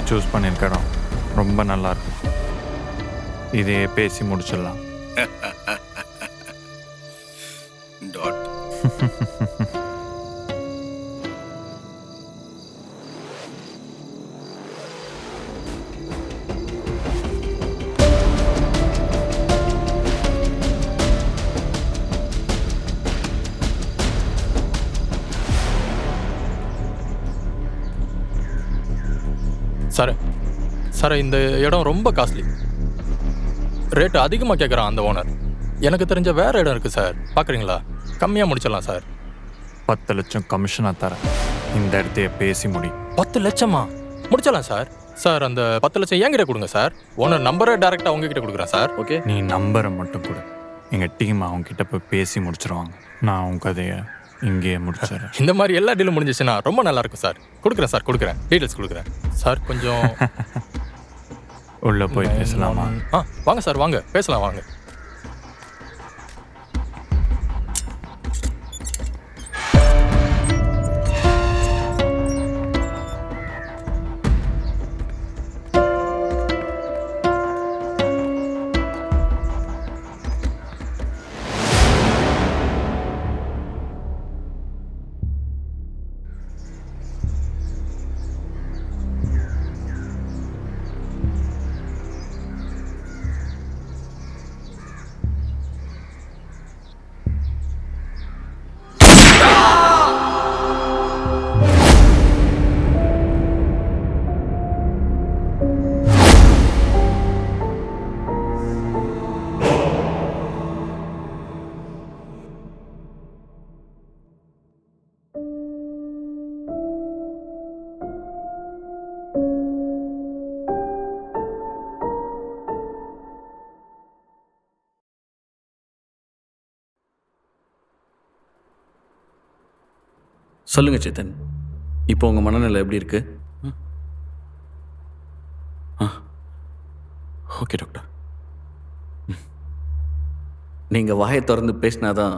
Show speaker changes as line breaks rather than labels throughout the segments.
Choose பண்ணியிருக்க இடம் ரொம்ப நல்லா இருக்கு. இதையே பேசி முடிச்சிடலாம்.
டாட்.
சார் சார் இந்த இடம் ரொம்ப காஸ்ட்லி, ரேட்டு அதிகமாக கேட்குறான் அந்த ஓனர். எனக்கு தெரிஞ்ச வேற இடம் இருக்குது சார், பார்க்குறீங்களா? கம்மியாக முடிச்சிடலாம் சார்.
10 லட்சம் கமிஷனாக தரேன். இந்த இடத்தையே பேசி முடி.
10 லட்சமா? முடிச்சிடலாம் சார். சார் அந்த 10 லட்சம் என்கிட்ட கொடுங்க சார். ஓனர் நம்பரை டேரெக்டாக உங்ககிட்ட கொடுக்குறேன் சார்.
ஓகே,
நீ நம்பரை மட்டும் கொடு. எங்கள் டீம் அவங்ககிட்ட போய் பேசி முடிச்சிருவாங்க. நான் உன் கதையை இங்கேயே முடிச்சிடுறேன்.
இந்த மாதிரி எல்லா டீலும் முடிஞ்சிச்சுன்னா ரொம்ப நல்லா இருக்கும் சார். கொடுக்குறேன் சார், கொடுக்குறேன், டீட்டெயில்ஸ் கொடுக்குறேன் சார். கொஞ்சம்
உள்ளே போய் பேசலாமா?
வாங்க சார், வாங்க பேசலாம், வாங்க.
சொல்லுங்கள் சேத்தன், இப்போ உங்கள் மனநிலை எப்படி இருக்கு?
Okay doctor.
நீங்கள் வாயை திறந்து பேசினாதான்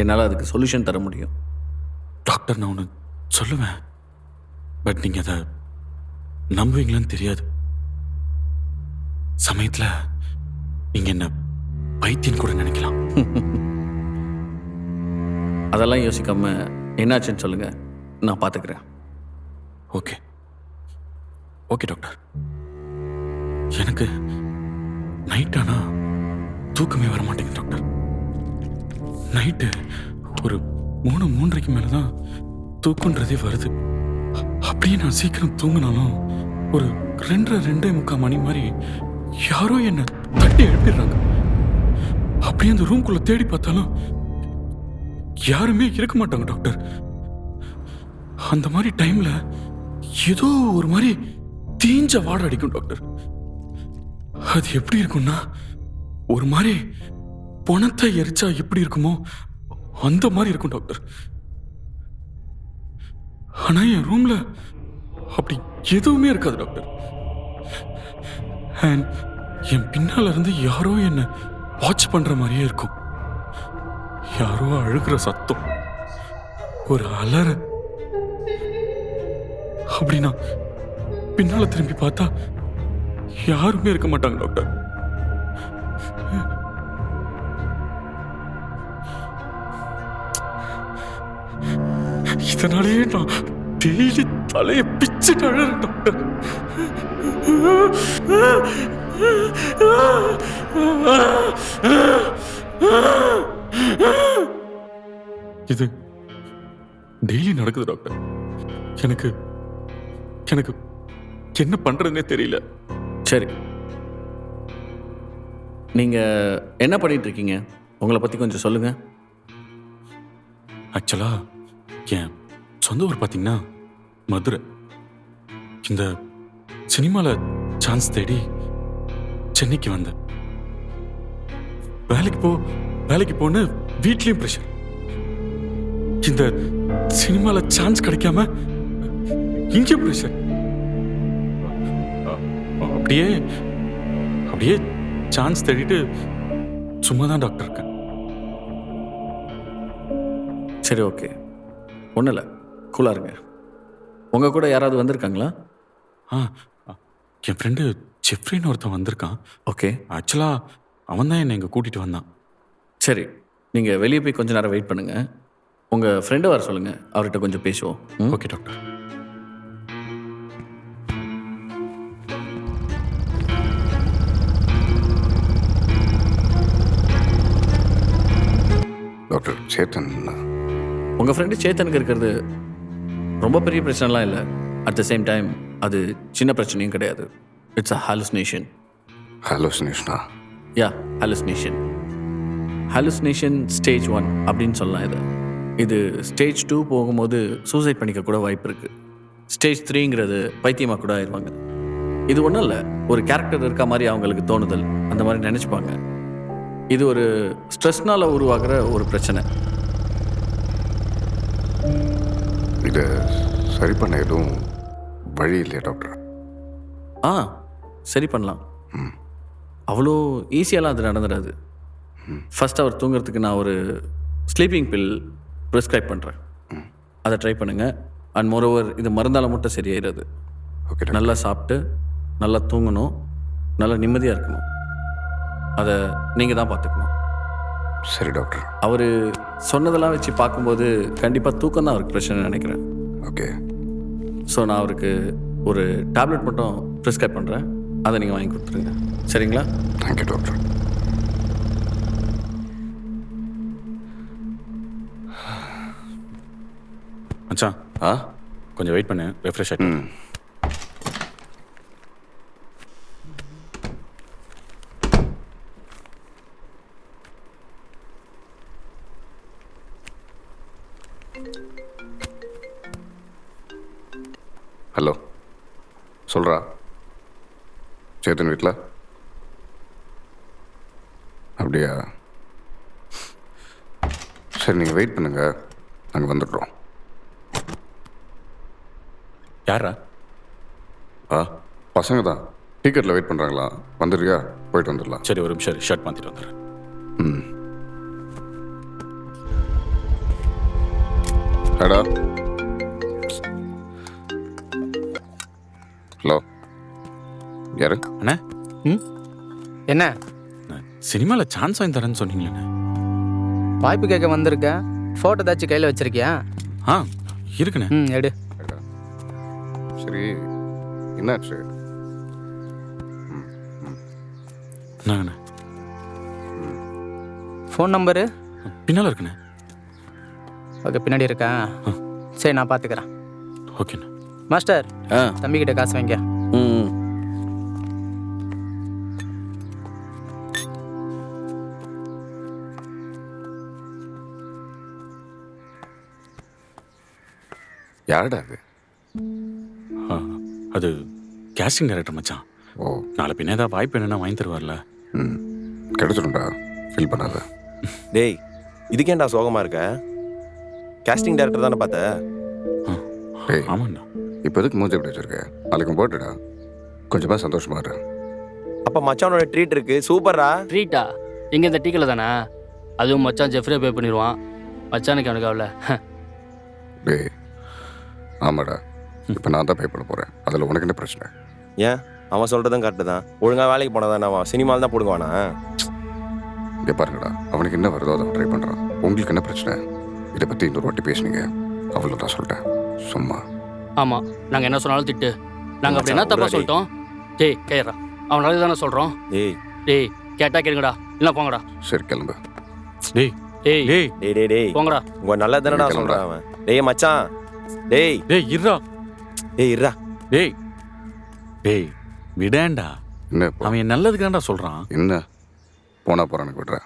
என்னால் அதுக்கு சொல்யூஷன் தர முடியும்.
டாக்டர், நான் ஒன்று சொல்லுவேன், பட் நீங்கள் அதை நம்புவீங்களான்னு தெரியாது. சமயத்தில் நீங்கள் என்ன பைத்தியம் கூட நினைக்கலாம்.
அதெல்லாம் யோசிக்காம என்னாச்சுன்னு சொல்லுங்கள், நான் பார்த்துக்கிறேன்.
Okay okay doctor. எனக்கு நைட் ஆனால் தூக்கமே வர மாட்டேங்குது டாக்டர். நைட்டு ஒரு 3:30 மேலே தான் தூக்கன்றதே வருது. அப்படியே நான் சீக்கிரம் தூங்கினாலும் ஒரு 2:30 மணி மாதிரி யாரோ என்னை தட்டி எழுப்பிடுறாங்க. அப்படியே அந்த ரூம்குள்ளே தேடி பார்த்தாலும் யாருமே இருக்க மாட்டாங்க டாக்டர். அந்த மாதிரி டைம்ல ஏதோ ஒரு மாதிரி தீஞ்ச வாடை அடிக்கும் டாக்டர். அது எப்படி இருக்கும்னா, ஒரு மாதிரி பணத்தை எரிச்சா எப்படி இருக்குமோ அந்த மாதிரி இருக்கும் டாக்டர். ஆனா என் ரூம்ல அப்படி எதுவுமே இருக்காது டாக்டர். And என் பின்னால இருந்து யாரோ என்ன வாட்ச் பண்ற மாதிரியே இருக்கும். யாரோ அழுகிற சத்தம், ஒரு அலற. அப்படின்னா பின்னால திரும்பி பார்த்தா யாருமே இருக்க மாட்டாங்க டாக்டர். இதனாலேயே நான் டெய்லி தலையை பிச்சுட்டு அழறேன் டாக்டர். இது டெய்லி நடக்குது டாக்டர். எனக்கு எனக்கு என்ன பண்றதுன்னே தெரியல.
சரி, நீங்கள் என்ன பண்ணிட்டு இருக்கீங்க? உங்களை பற்றி கொஞ்சம் சொல்லுங்கள்.
ஆக்சுவலா என் சொந்த ஊர் பார்த்தீங்கன்னா மதுரை. இந்த சினிமாவில் சான்ஸ் தேடி சென்னைக்கு வந்தேன். வேலைக்கு போன்னு வீட்லேயும் ப்ரெஷர். இந்த சினிமாவில் சான்ஸ் கிடைக்காம இங்கே ப்ரெஷர். அப்படியே சான்ஸ் தேடிட்டு சும்மா தான் டாக்டர் இருக்கேன்.
சரி, ஓகே, ஒன்றும் இல்லை, கூலாக இருங்க. உங்கள் கூட யாராவது வந்திருக்காங்களா?
என் ஃப்ரெண்டு ஜெஃப்ரின்னு ஒருத்தன் வந்திருக்கான்.
ஓகே,
ஆக்சுவலாக அவன் தான் என்னை இங்கே கூட்டிகிட்டு வந்தான்.
சரி. நீங்கள் வெளியே போய் கொஞ்ச நேரம் வெயிட் பண்ணுங்கள். உங்கள் ஃப்ரெண்டு வர சொல்லுங்கள், அவர்கிட்ட கொஞ்சம் பேசுவோம்.
Okay doctor.
டாக்டர் சேத்தன்
உங்கள் ஃப்ரெண்டு சேத்தனுக்கு இருக்கிறது ரொம்ப பெரிய பிரச்சனைலாம் இல்லை. அட் த சேம் டைம் அது சின்ன பிரச்சனையும் கிடையாது. It's a hallucination.
ஹாலோசினேஷனா?
Yeah, hallucination. ஹாலுசினேஷன் ஸ்டேஜ் 1 அப்படின்னு சொல்லலாம். இது ஸ்டேஜ் 2 போகும்போது சூசைட் பண்ணிக்க கூட வாய்ப்பு இருக்குது. ஸ்டேஜ் 3ங்கிறது பைத்தியமாக கூட ஆயிடுவாங்க. இது ஒன்றும் இல்லை, ஒரு கேரக்டர் இருக்க மாதிரி அவங்களுக்கு தோணுதல், அந்த மாதிரி நினச்சிப்பாங்க. இது ஒரு ஸ்ட்ரெஸ்னால் உருவாகிற ஒரு பிரச்சனை.
இதை சரி பண்ண எதுவும் வழி இல்லையா டாக்டர்?
சரி பண்ணலாம். அவ்வளோ ஈஸியாலாம் அது நடந்துடாது. ஃபர்ஸ்ட் அவர் தூங்குறதுக்கு நான் ஒரு ஸ்லீப்பிங் பில் ப்ரிஸ்கிரைப் பண்ணுறேன். அதை ட்ரை பண்ணுங்கள். அண்ட் மோரோவர் இது மருந்தால் மட்டும் சரியாயிடாது.
ஓகே,
நல்லா சாப்பிட்டு நல்லா தூங்கணும், நல்லா நிம்மதியாக இருக்கணும். அதை நீங்கள் தான் பார்த்துக்கணும்.
சரி டாக்டர்.
அவர் சொன்னதெல்லாம் வச்சு பார்க்கும்போது கண்டிப்பாக தூக்கம் தான் அவருக்கு பிரச்சனை நினைக்கிறேன்.
ஓகே.
ஸோ நான் அவருக்கு ஒரு டேப்லெட் மட்டும் ப்ரிஸ்கிரைப் பண்ணுறேன், அதை நீங்கள் வாங்கி கொடுத்துருங்க. சரிங்களா?
Thank you doctor.
மச்சான் கொஞ்சம் வெயிட் பண்ணு, ரெஃப்ரெஷ் ஆகிட்டு.
ஹலோ, சொல்கிறா சேத்தன் வீட்டில்? அப்படியா? சரி, நீங்கள் வெயிட் பண்ணுங்கள், நாங்கள் வந்துடுறோம்.
யாரா?
பசங்க தான் டிக்கெட்டில் வெயிட் பண்ணுறாங்களா? வந்துடுறியா? போயிட்டு வந்துடலாம்.
சரி, ஒரு நிமிஷம் ஷர்ட் மாற்றிட்டு வந்துடுறேன்.
ஹலோ ஹலோ, யாரு?
அண்ணா,
என்ன
சினிமாவில் சான்ஸ் வாங்கி தரேன்னு சொன்னீங்களே.
வாய்ப்பு கேட்க வந்திருக்கேன். ஃபோட்டோ ஏதாச்சும் கையில் வச்சிருக்கியா?
இருக்குண்ணே.
எடு.
சரி, என்னாச்சு?
என்னங்கண்ணே?
ஃபோன் நம்பரு
பின்னால் இருக்குண்ணே.
ஓகே, பின்னாடி இருக்கா? சரி, நான் பார்த்துக்கிறேன்.
ஓகேண்ணே.
மாஸ்டர், தம்பிக்கிட்ட காசு வாங்கிக்க.
யாருடா அது?
அது கேஸ்டிங் டைரக்டர் மச்சான்.
ஓ,
நாளை பின்ன ஏதாவது வாய்ப்பு என்னென்னா வாங்கி தருவார்ல.
கிடைச்சிடும்டா, ஃபீல் பண்ணாத.
டேய், இதுக்கேண்டா சோகமாக இருக்க? கேஸ்டிங் டைரக்டர் தானே பார்த்த?
டேய்,
ஆமாண்ணா.
இப்போ எதுக்கு மூஞ்சி எப்படி வச்சிருக்க? நாளைக்கு போட்டுடா, கொஞ்சமாக சந்தோஷமா இரு.
அப்போ மச்சானோட ட்ரீட் இருக்கு, சூப்பரா.
ட்ரீட்டா? இங்கே இந்த டீக்கில் தானே? அதுவும் மச்சான் ஜெஃப்ரே பே பண்ணிடுவான். மச்சானுக்கு அவனுக்கு அவ்வளோ.
டேய், ஆமாடா, இப்போ நான் தான் பே பண்ண போகிறேன். அதில் உனக்கு என்ன பிரச்சனை?
ஏன்? அவன் சொல்கிறதும் கரெக்டு தான். ஒழுங்காக வேலைக்கு போனதானே அவன் சினிமாவில் தான் போடுவானா?
இங்கே பாருங்கடா, அவனுக்கு என்ன வருதோ அதை ட்ரை பண்ணுறான். உங்களுக்கு என்ன பிரச்சனை? இதை பற்றி இன்னொரு வாட்டி பேசுனீங்க, அவ்வளோ தான் சொல்லிட்டேன். சும்மா.
ஆமாம், நாங்கள் என்ன சொன்னாலும் திட்டு. நாங்கள் அப்படி என்ன தப்பாக சொல்லிட்டோம்? டேய் கேட்குறா, அவன் நல்லது தானே சொல்கிறோம்.
டேய்
டேய் கேட்டா கேளுங்கடா, இல்லை போங்கடா.
சரி, கிளம்பு.
டேய்
டேய்
டேய்
டேய் டேய் டேய்
போங்கடா.
உங்க நல்லது தானடா சொல்கிறான் அவன். டேய் மச்சான், டேய்
டேய் இருடா.
டேய் இருடா.
டேய் டேய் விடேண்டா.
என்ன இப்போ?
அவன் என் நல்லதுக்காண்டா சொல்கிறான்.
என்ன போனா போகிறானுக்கு விடுற?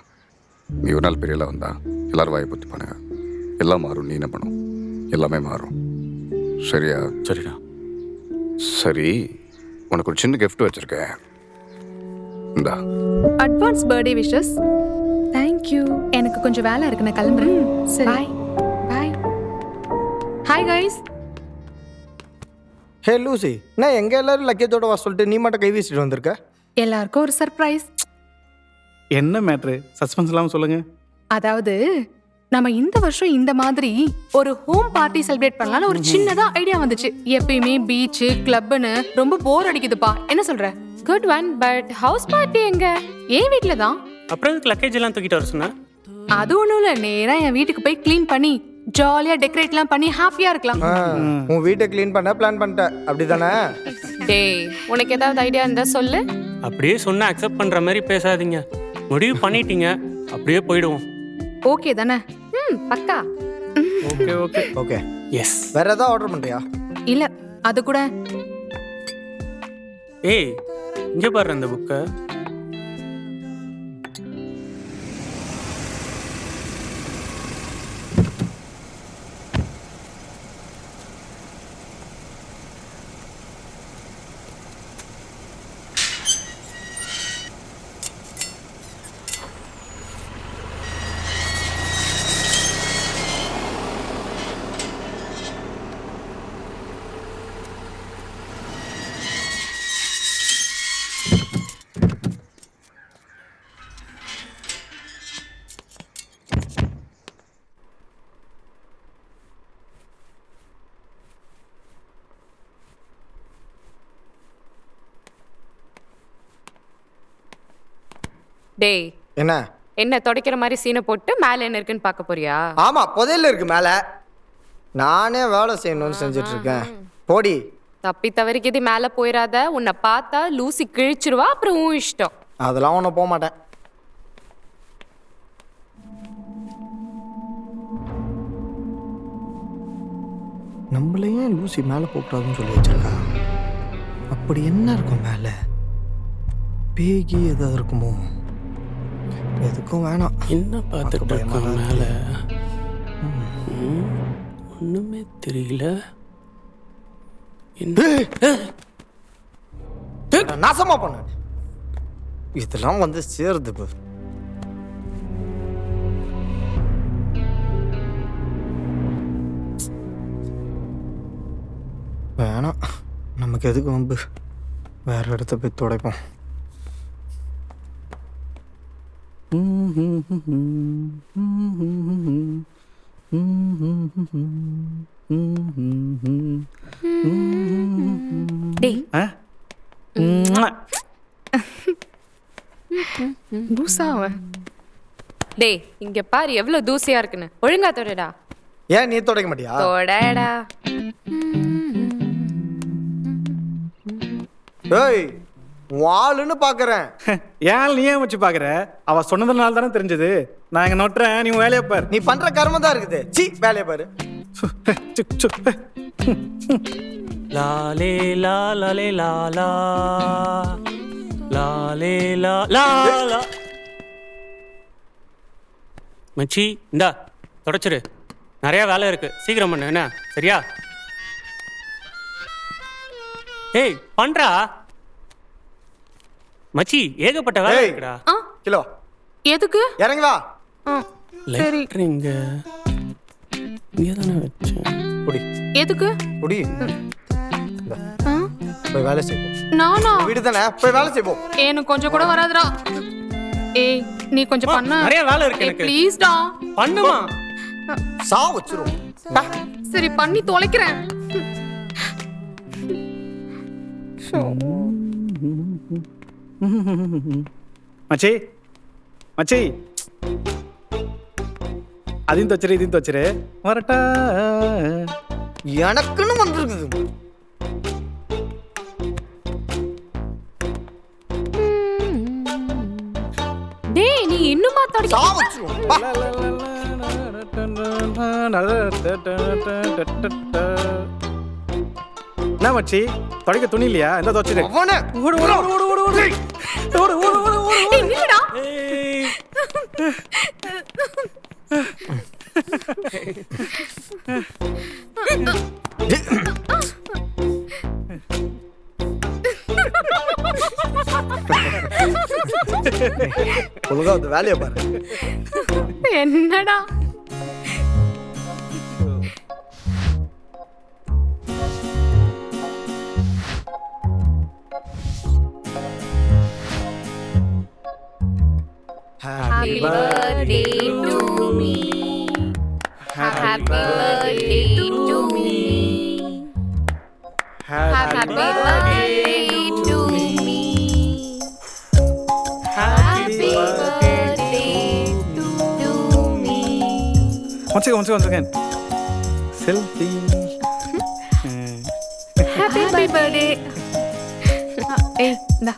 நீ ஒரு நாள் பெரியல வந்தா எல்லாரும் வாயை பற்றி பண்ணுங்க. எல்லாம் மாறும். நீ என்ன பண்ணும்? எல்லாமே மாறும். சரியா?
சரிடா.
சரி, உனக்கு ஒரு சின்ன gift வச்சிருக்கேன். இந்தா.
Advance birthday wishes.
Thank you.
எனக்கு கொஞ்சம் வேலை இருக்கு, நான் கிளம்புறேன்.
சரி.
Bye bye. Hi guys.
Hey Lucy, நான் எங்க எல்லாரும் லக்கேஜோட வா சொல்லிட்டு நீ மட்டும் கை வீசிட்டு வந்திருக்க?
எல்லாருக்கும் ஒரு சர்ப்ரைஸ்.
என்ன மேட்ரு? சஸ்பென்ஸ் இல்லாமல் சொல்லுங்க.
அதாவது நம்ம இந்த வருஷம் இந்த மாதிரி ஒரு ஹோம் பார்ட்டி செலிப்ரேட் பண்ணலாம்னு ஒரு சின்னதா ஐடியா வந்துச்சு. எப்பயுமே பீச் கிளப்னு ரொம்ப போர் அடிக்குதுப்பா. என்ன சொல்ற?
Good one, but house party எங்க?
என் வீட்ல தான்.
அப்புறம் இதுக்கு லக்கேஜ் எல்லாம் தூக்கிட்டு வர சொன்னா?
அது ஒண்ணும் இல்ல, நேரா என் வீட்டுக்கு போய் க்ளீன் பண்ணி ஜாலியா டெக்கரேட்லாம் பண்ணி ஹாப்பியா இருக்கலாம்.
உன் வீட்டை க்ளீன் பண்ண பிளான் பண்ணிட்டேன் அப்படிதானே?
டேய், உனக்கு ஏதாவது ஐடியா இருந்தா சொல்லு.
அப்படியே சொன்னா அக்செப்ட் பண்ற மாதிரி பேசாதீங்க. முடிவு பண்ணிட்டீங்க, அப்படியே போயிடுவோம்.
ஓகே தானே?
பக்கா.
Okay okay
okay.
எஸ்.
வேற ஏதாவது ஆர்டர் பண்றியா?
இல்ல, அது கூட
ஏய், இங்க பாரு அந்த புக்கை.
டேய்,
என்ன
என்ன துடைக்கிற மாதிரி சீனை போட்டு மேல என்ன இருக்குன்னு பார்க்க போறியா?
ஆமா, புதையல் இருக்கு மேல. நானே வேலை செய்யணும்னு செஞ்சுட்டு இருக்கேன். போடி.
தப்பி தவறிக்கு இது மேல போயிடாத. உன்னை பார்த்தா லூசி கிழிச்சிருவா, அப்புறம் உன் இஷ்டம்.
அதெல்லாம் ஒன்றும் போக மாட்டேன். நம்மளையே லூசி மேலே போகக்கூடாதுன்னு சொல்லி வச்சிருக்கா. அப்படி என்ன இருக்கும் மேலே? பேகி எதாவது இருக்குமோ? எதுக்கும் வேணாம்.
என்ன பார்த்துட்டு இருக்கோம் மேல? ஒண்ணுமே தெரியல.
நாசமா பண்ண இதெல்லாம் வந்து சேருது பாரு. வேணாம், நமக்கு எதுக்கு வம்பு? வேற இடத்த போய் துடைப்போம்.
டேய்,
லூசா அவன்.
டேய், இங்க பாரு எவ்வளவு தூசியா இருக்குன்னு. ஒழுங்கா தொடடா.
ஏன் நீ துடைக்க மாட்டியா?
தொடடா.
ஏய், வாளுன்னு பாக்குறேன்.
ஏன் நீ ஏன் வச்சு பாக்குற? அவ சொன்னதுனால தானே தெரிஞ்சது. நான் எங்க நோட்டுறேன், நீ வேலையை பாரு.
நீ பண்ற கர்மம் தான் இருக்குது. சீ, வேலையை பாரு.
லாலே லாலே லாலா லாலே லாலா. மச்சி, இந்தா தொடச்சிரு. நிறைய வேலை இருக்கு, சீக்கிரம் பண்ணு. என்ன சரியா? ஏய், பண்றா மச்சி, ஏகப்பட்ட வேலை இருக்குடா.
கிலோ
எதுக்கு?
இறங்கி வா.
சரி.
இங்க தானே வச்சேன்.
குடி.
எதுக்கு?
குடி. போய் வேலை செய்வோம்.
நானா?
வீடு தானே, போய் வேலை செய்வோம்.
எனக்கு கொஞ்சம் கூட வராதுடா. ஏய், நீ கொஞ்சம் பண்ண.
நிறைய வேலை இருக்கு எனக்கு.
ப்ளீஸ் டா.
பண்ணுமா? சா வச்சிரும்.
சரி, பண்ணி தொலைக்கிறேன்.
மச்சி மச்சி, அதையும் தச்சிரு இதையும் தச்சிரு. வரட்டா?
எனக்குன்னு வந்திருக்குது.
டேய், நீ இன்னுமா
சா வச்சிரும். வா.
என்ன மச்சி, தொடக்க துணி இல்லையா? இந்த தச்சிரு.
அவனே
ஓடு ஓடு ஓடு ஓடு ஓடு ஓடு ஓடு ஓடு ஓடு ஓடு.
ஏய், நில்லுடா.
ஒழுங்கா வந்து வேலையை பாரு.
என்னடா?
Happy birthday to me. Happy birthday to me. Happy birthday to me. Happy birthday to me.
Once again. Selfie.
Happy birthday. ஏய் இந்தா.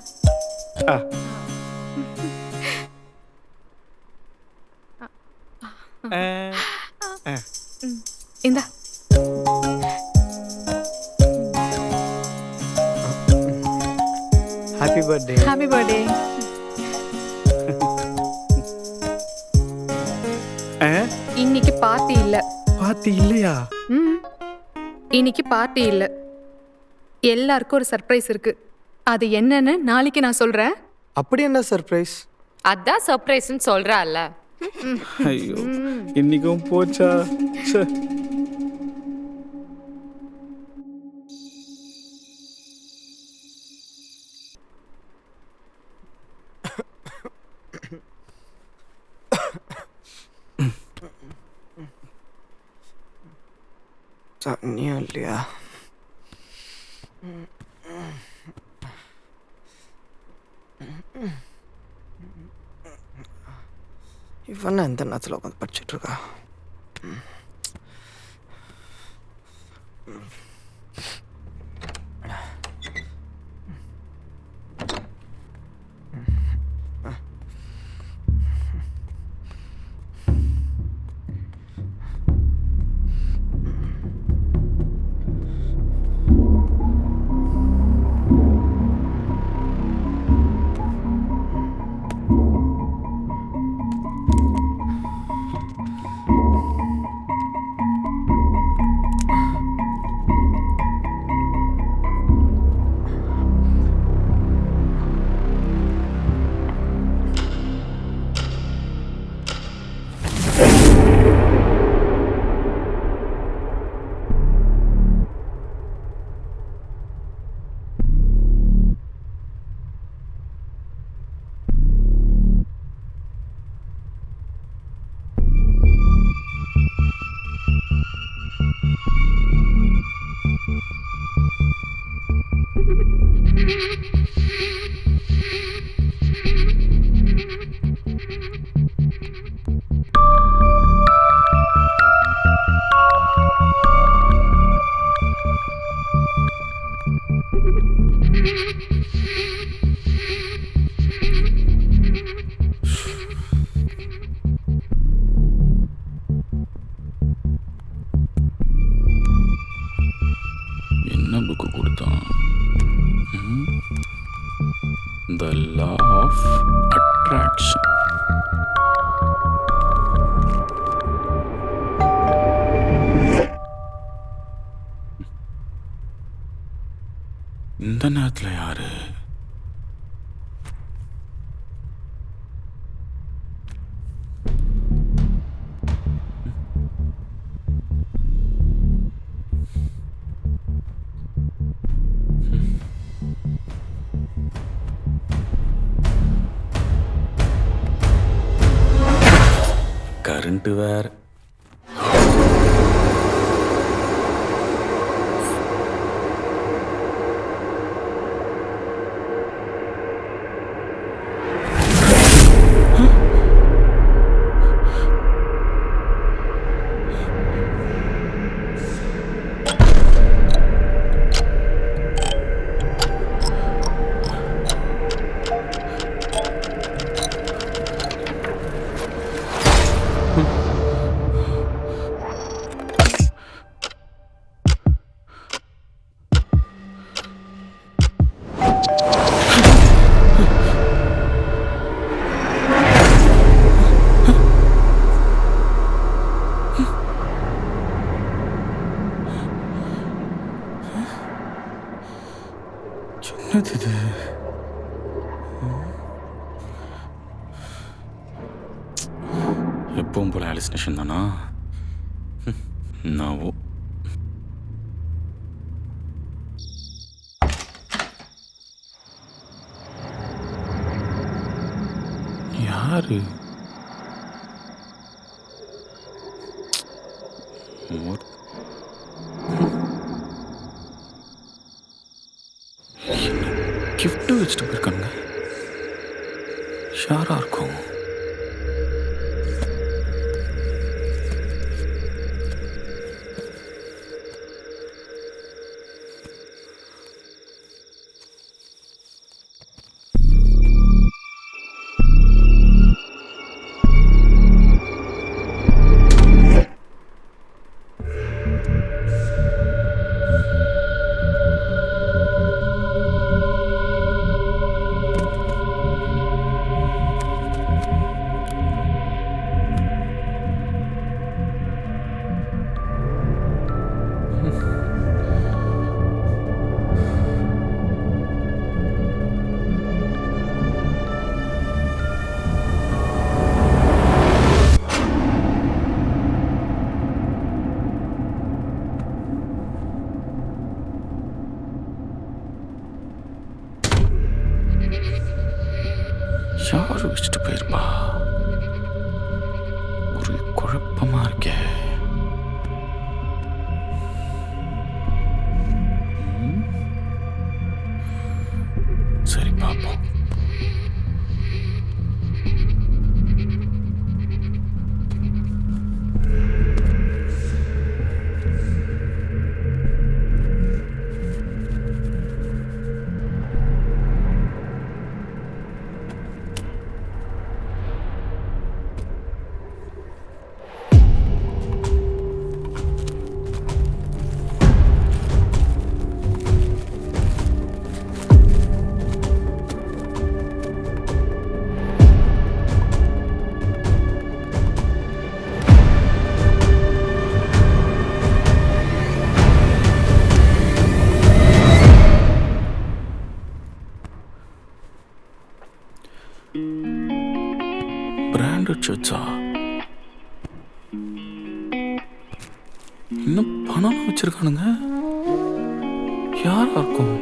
இந்தா.
Happy birthday.
Happy birthday. இன்னைக்கு பார்ட்டி இல்ல.
பார்ட்டி இல்லையா?
இன்னைக்கு பார்ட்டி இல்ல. எல்லாருக்கும் ஒரு சர்ப்ரைஸ் இருக்கு. அது என்னன்னு நாளைக்கு நான் சொல்றேன்.
அப்படி என்ன சர்ப்ரைஸ்?
அதான் சர்ப்ரைஸ்னு சொல்றால.
ஐயோ இன்னைக்கும் போச்சா? ச்சே.
தண்ணியா இல்லையா? இவன் எந்த நேரத்தில் உட்காந்து படிச்சுட்டு இருக்கா?
என்ன புக்கு கொடுத்தான்? த லா ஆஃப் அட்ராக்ஷன். இந்த நேரத்தில் யாரு? கரண்ட் வேற. என்னது இது? எப்பவும் போல ஹாலுசினேஷன் தானா? நாவோ யாரு? கிஃப்ட் வச்சுட்டு போயிருக்கானுங்க. யாரா இருக்கும்? யாரு வச்சுட்டு போயிருப்பா? ஒரு குழப்பமா இருக்கே. சரி பாப்போம். பிராண்டட் ஷர்ட்ஸா? இன்னும் பணம் வச்சிருக்கானுங்க. யாரா இருக்கும்?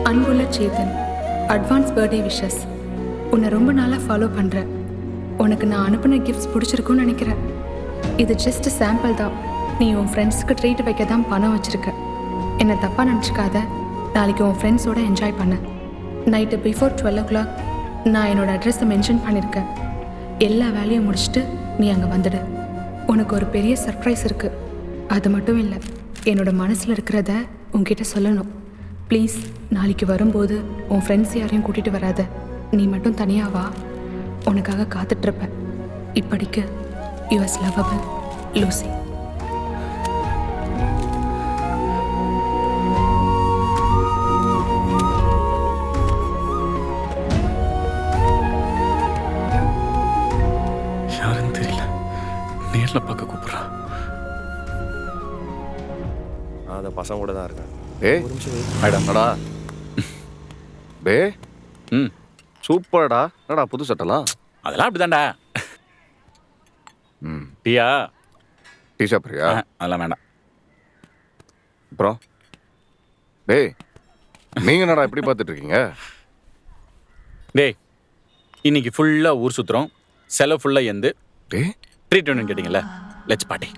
அன்புள்ள சேதன், அட்வான்ஸ் பர்த்டே விஷஸ். உன்னை ரொம்ப நாளாக ஃபாலோ பண்ணுறேன். உனக்கு நான் அனுப்பின கிஃப்ட்ஸ் பிடிச்சிருக்குன்னு நினைக்கிறேன். இது ஜஸ்ட் சாம்பிள் தான். நீ உன் ஃப்ரெண்ட்ஸுக்கு ட்ரீட் வைக்க தான் பணம் வச்சுருக்க. என்னை தப்பாக நினச்சிக்காத. நாளைக்கு உன் ஃப்ரெண்ட்ஸோடு என்ஜாய் பண்ண. நைட்டு பிஃபோர் 12 o'clock நான் என்னோடய அட்ரஸை மென்ஷன் பண்ணியிருக்கேன். எல்லா வேலையும் முடிச்சுட்டு நீ அங்கே வந்துடு. உனக்கு ஒரு பெரிய சர்ப்ரைஸ் இருக்குது. அது மட்டும் இல்லை, என்னோடய மனசில் இருக்கிறத உன்கிட்ட சொல்லணும். ப்ளீஸ், நாளைக்கு வரும்போது உன் ஃப்ரெண்ட்ஸ் யாரையும் கூட்டிகிட்டு வராத. நீ மட்டும் தனியாக வா. உனக்காக காத்துட்ருப்பேன். இப்படிக்கு யுஎஸ் லவபிள் லூசி.
யாருன்னு தெரியல. நேரில் பார்க்க கூப்பிட்றா.
அந்த பசங்க கூட தான் இருக்கேன்.
ஒரு நிமிஷம் ஆயிடாடா. டே சூப்பர்டா. என்னடா புது சட்டலாம்?
அதெல்லாம் அப்படிதான்டா. டீயா?
டீ சாப்பிட்றியா?
அதெல்லாம் வேண்டாம்.
அப்புறம் டேய், நீங்கள் என்னடா இப்படி பார்த்துட்டு இருக்கீங்க?
டேய், இன்னைக்கு ஃபுல்லாக ஊர் சுற்றுறோம். செலவு ஃபுல்லாக எந்து
டே
ட்ரீட் வேணும்னு கேட்டிங்கல்ல, லெட்ஸ் பார்ட்டி.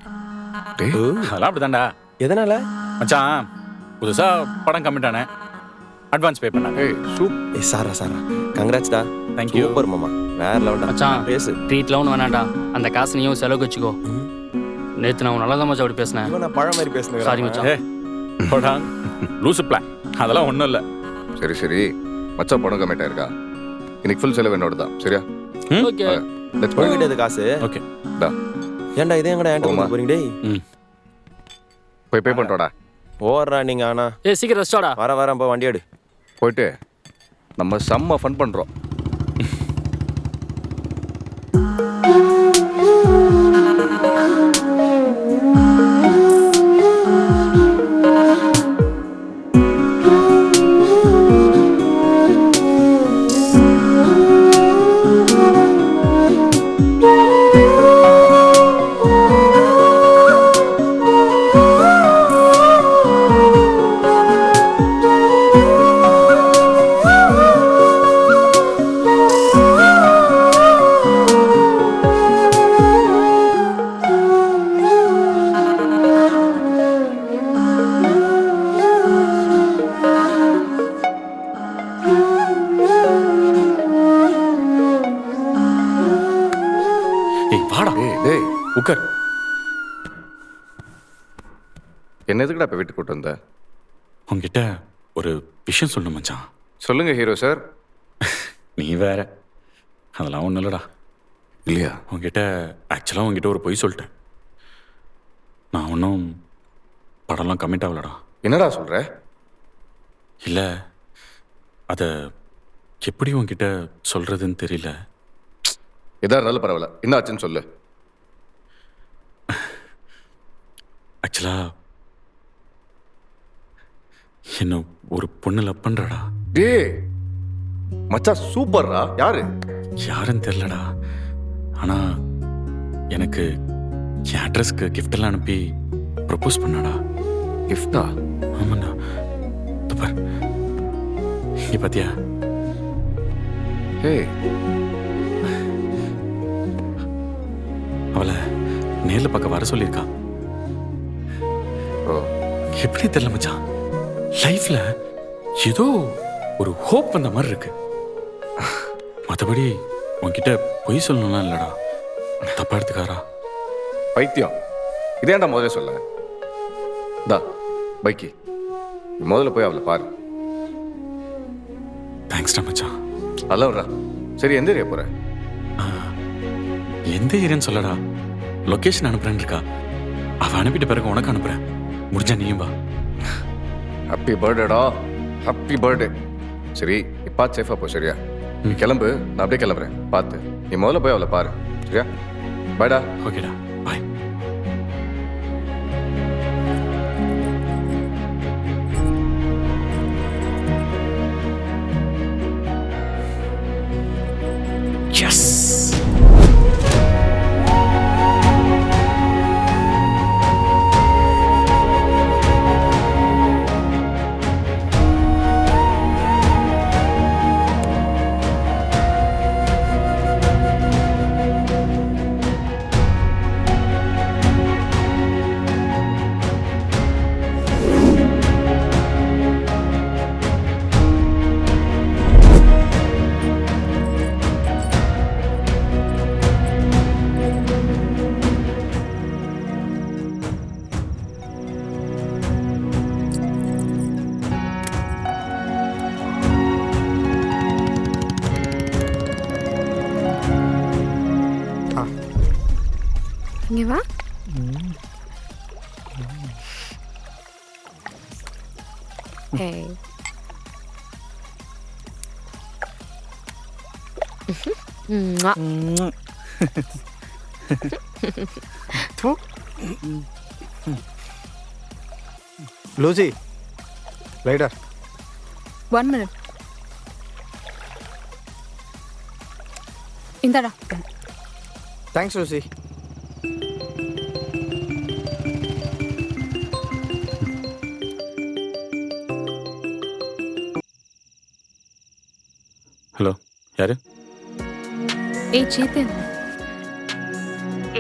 டே
அதெல்லாம் அப்படிதான்டா.
எதனால?
மச்சான் புதுசாக படம் கம்மிட் ஆனேன். அட்வான்ஸ் பே பண்ணாங்க.
சாரா கங்க்ராட்ஸ்டா.
தேங்க்யூ.
சூப்பர் மாமா, வேற லெவல்டா.
மச்சான்
பேசு.
ட்ரீட்லாம் ஒன்று வேணாண்டா. அந்த காசு நீயும் செலவுக்கு வச்சுக்கோ. நேற்று நான் நல்லா தான் மச்சான் அப்படி பேசினேன்.
நான் பழம் மாதிரி பேசுனேன்.
சாரி மச்சான்.
போடா லூசு பிளான். அதெல்லாம் ஒன்றும் இல்லை.
சரி சரி, மச்சான் படம் கம்மிட்டாக இருக்கா? இன்னைக்கு ஃபுல் செலவு என்னோட தான். சரியா?
ஓகே.
லெட்ஸ்
போய்கிட்டே இது காசு.
ஓகே
டா.
ஏன்டா இதே எங்கடா ஏன்டா போறீங்க? டேய்
போய் பே பண்ணிட்டோடா.
ஓவர்ரா நீங்க. ஆனா
சீக்கிரம் ரெஸ்டாடா.
வரேன் போ, வண்டி எடு.
போயிட்டு நம்ம செம்ம ஃபன் பண்ணுறோம். டேய் உட்கார். என்ன எதுக்குடா இப்போ வீட்டுக்கு கூட்டு வந்த?
உங்ககிட்ட ஒரு விஷயம் சொல்லணும் மச்சான்.
சொல்லுங்க ஹீரோ சார்.
நீ வேற, அதெல்லாம் ஒன்றும் இல்லைடா.
இல்லையா?
உங்ககிட்ட ஆக்சுவலாக உங்ககிட்ட ஒரு பொய் சொல்லிட்டேன். நான் ஒன்றும் படம்லாம் கமிட் ஆகலடா.
என்னடா சொல்ற?
இல்லை, அதை எப்படி உங்ககிட்ட சொல்கிறதுன்னு தெரியல.
எதா இருந்தாலும் பரவாயில்ல, என்ன ஆச்சுன்னு சொல்லு.
ஆக்சுவலாக என்ன ஒரு பொண்ணு லவ் பண்ணுறாடா.
டேய் மச்சான் சூப்பர்ரா. யாரு?
யாருன்னு தெரிலடா. ஆனால் எனக்கு என் அட்ரஸ்க்கு கிஃப்டெல்லாம் அனுப்பி ப்ரப்போஸ் பண்ணாடா.
கிஃப்டா?
ஆமாண்ணா. பார், இங்கே பார்த்தியா?
ஏய்,
அவளை நேரில் பார்க்க வர சொல்லியிருக்கா.
ஓ,
எப்படி தெரியல மச்சான், லைஃப்ல ஏதோ ஒரு ஹோப் வந்த மாதிரி இருக்கு. மற்றபடி உன்கிட்ட பொய் சொல்லணும்லாம் இல்லடா. தப்பா எடுத்துக்காரா?
பைத்தியம். இதேண்டா முதல்ல சொல்ல. தா பைக்கி, நீ முதல்ல போய் அவளை பாரு.
தேங்க்ஸ்டா மச்சான்.
அல்லவரா. சரி, எந்த ஏரியா போற?
எந்த ஏரியான்னு சொல்லடா. லொக்கேஷன் அனுப்புறேன்னு இருக்கா. அவ அனுப்பிட்ட பிறகு உனக்கு அனுப்புறேன். முடிஞ்சா நீயும் வா.
ஹாப்பி பர்த்டேடா. Happy birthday. சரி, நீ பார்த்து சேஃபாக போ. சரியா? நீ கிளம்பு, நான் அப்படியே கிளம்புறேன். பார்த்து நீ முதல்ல போய் அவளை பாரு. சரியா? பாய்டா.
ஓகேடா, பாய். எஸ்.
இங்க வா. ஏய். ம்மா.
Lucy rider.
1 minute. இந்தாடா.
Thanks Lucy.
ஹலோ, யாரு?
ஏய் சேத்தன்,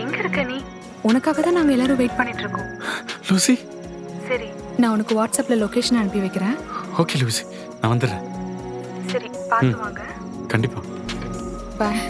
எங்க இருக்க நீ? உனக்காக தான் நாங்க எல்லாரும் வெயிட் பண்ணிட்டு இருக்கோம்.
லூசி.
சரி, நான் உனக்கு வாட்ஸ்அப்ல லொகேஷன் அனுப்பி வைக்கிறேன்.
ஓகே லூசி, நான் வந்துடுறேன்.
சரி, பார்த்து வாங்க.
கண்டிப்பா.
பாய்.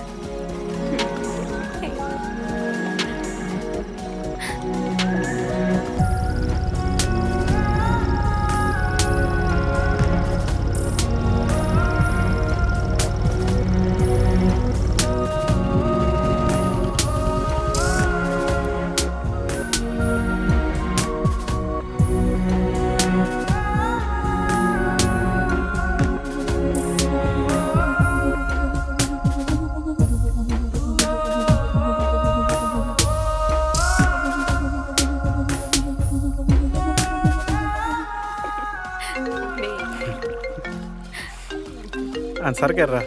சரக்கேறா,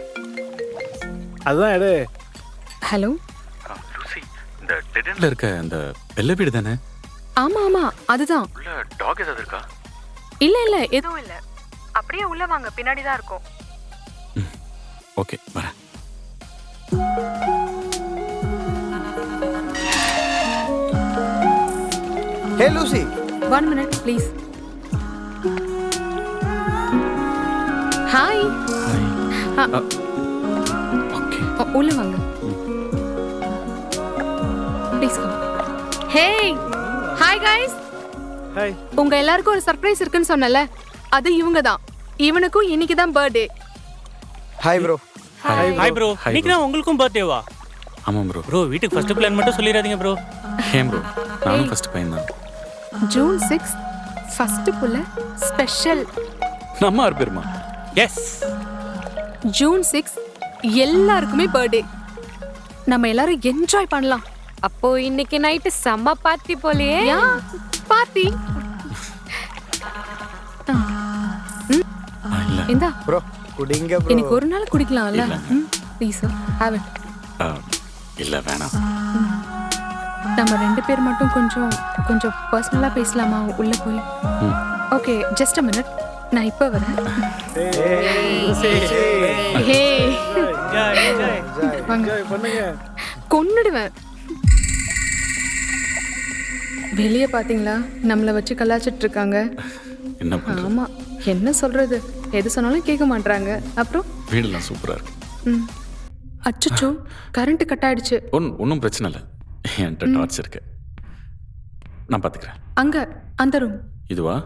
அதுதான் எடு.
ஹலோ
லூசி, இந்த டெடன்ல இருக்க அந்த வெள்ளை வீடு தானே?
ஆமா ஆமா, அதுதான்.
உள்ள டாக் ஏதாவது இருக்கா?
இல்ல இல்ல, எதுவும் இல்ல. அப்படியே உள்ள வாங்க, பின்னாடி தான் இருக்கும்.
ஓகே, வரேன்.
Hey Lucy.
1 minute please. Hi.
Okay,
உள்ள வாங்க. Please come. Hey hi guys.
Hi.
உங்க எல்லாருக்கும் ஒரு சர்ப்ரைஸ் இருக்குன்னு சொன்னல, அது இவங்க தான். இவனுக்கும் இன்னைக்கு தான் birthday.
Hi bro.
Hi bro. இன்னைக்கு தான் உங்களுக்கும் பர்த்டேவா?
ஆமாம் ப்ரோ.
ப்ரோ வீட்டுக்கு ஃபர்ஸ்ட் பிளான் மட்டும் சொல்லிடாதீங்க ப்ரோ.
ஏன் ப்ரோ, நானும் ஃபர்ஸ்ட் பையன் தான்.
ஜூன் 6 ஃபர்ஸ்ட் புள்ள ஸ்பெஷல்.
நம்ம ஆறு பேருமா?
எஸ்.
ஜூன் 6 எல்லாருக்குமே பர்த்டே. நம்ம எல்லாரும் என்ஜாய் பண்ணலாம்.
அப்போ இன்னைக்கு நைட்டு செம்ம பார்ட்டி போலயே.
யா பார்ட்டி.
இல்லை
இந்தா
ப்ரோ குடிங்க ப்ரோ.
இன்னைக்கு ஒரு நாள் குடிக்கலாம்ல. Please have it.
இல்லை வேணாம்.
நம்ம 2 பேர் மட்டும் கொஞ்சம் பர்சனலா பேசலாமா உள்ள போய்? Okay just a minute. நான் இப்போ வரேன். ஹே வாங்க
பண்ணுங்க.
கொன்னுடுவேன். வெளியே பாத்தீங்களா நம்மளை வச்சு கலாச்சிட்டு இருக்காங்க.
என்ன பண்ணுறது?
ஆமா என்ன சொல்றது, எது சொன்னாலும் கேட்க மாட்டாங்க. அப்புறம்
வீடெல்லாம் சூப்பராக இருக்கு.
அச்சச்சோ கரண்ட் கட் ஆயிடுச்சு.
ஒன்றும் பிரச்சனை இல்லை, என்கிட்ட டார்ச் இருக்கு, நான் பார்த்துக்கிறேன்.
அங்க அந்த ரூம்.
இதுவா?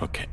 ஓகே.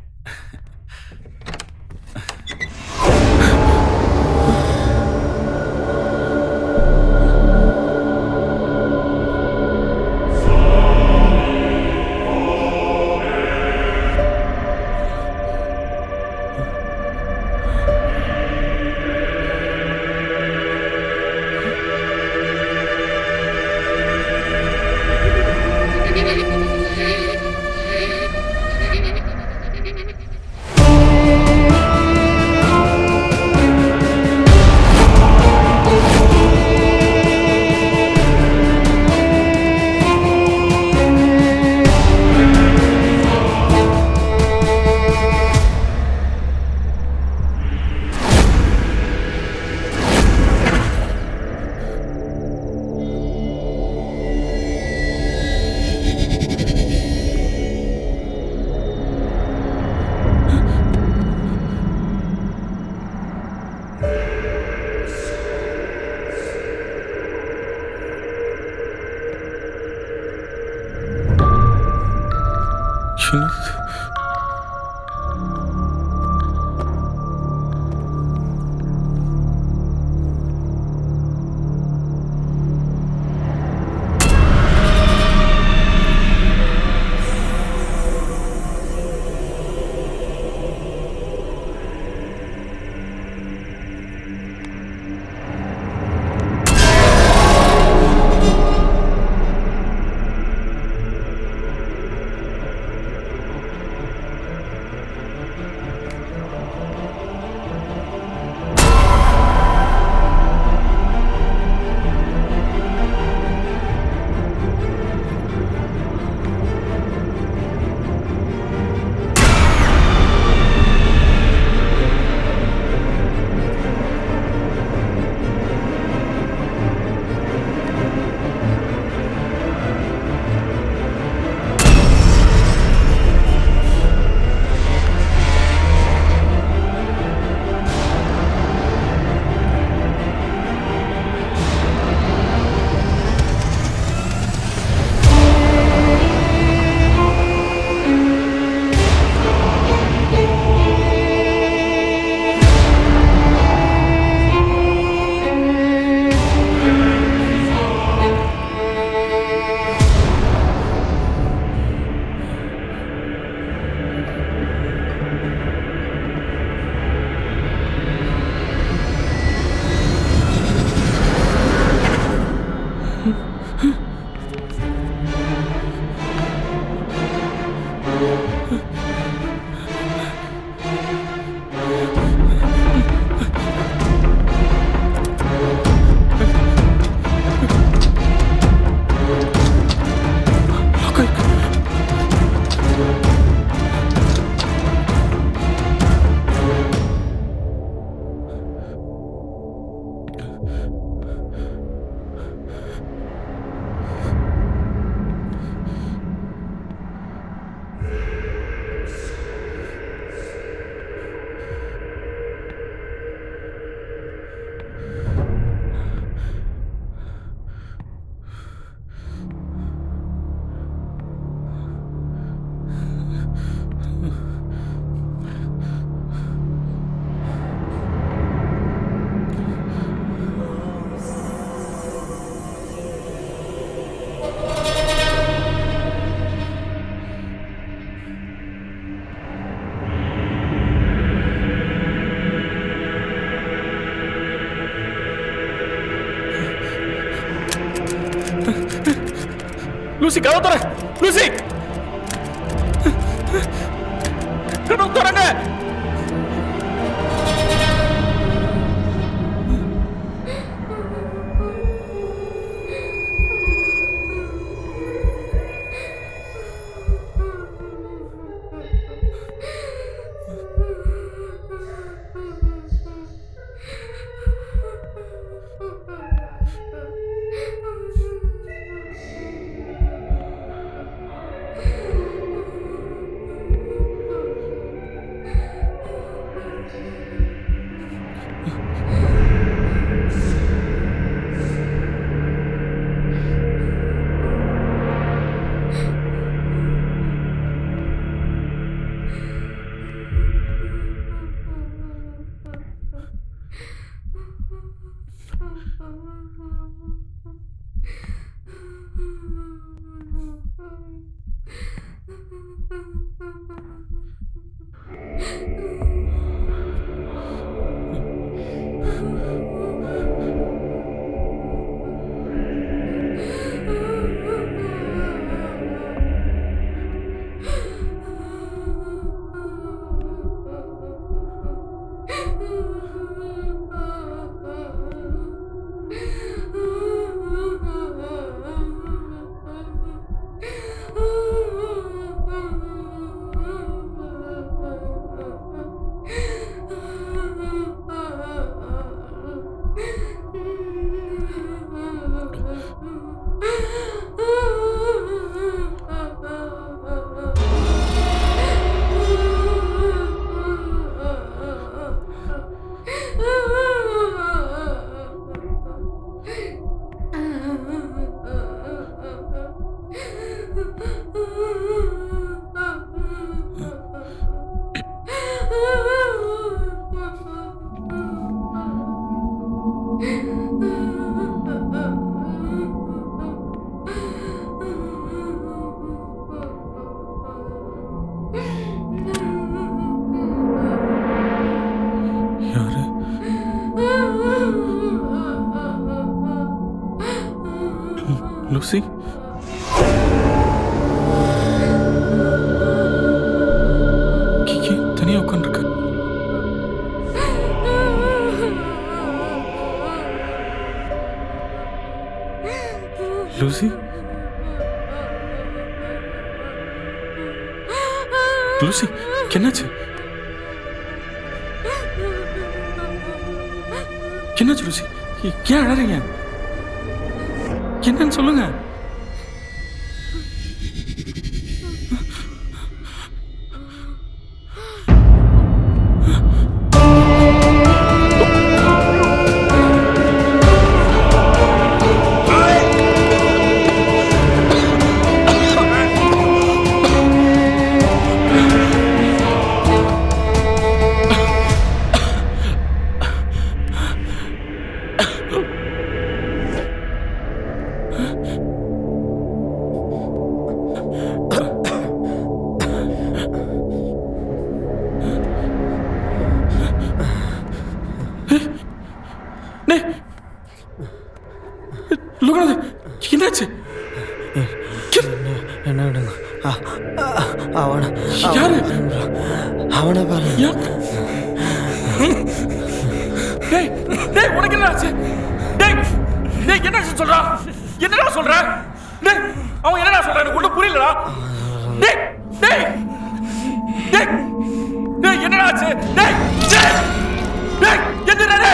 லூசி கதவு தர. லூசி கதவு தரங்க. லூசி தனியா உட்காந்துருக்க. லூசி லூசி என்னாச்சு? என்னாச்சு லூசி? ஏன் அழறீங்க? என்னன்னு சொல்லுங்க. என்னாச்சு?
என்ன அவனை பாரு.
உனக்கு என்னாச்சு? என்ன சொல்றா? என்னடா சொல்ற? அவன் என்னடா சொல்றான்? எனக்கு ஒன்றும் புரியலடா. என்னடா ஆச்சு? என்னடா?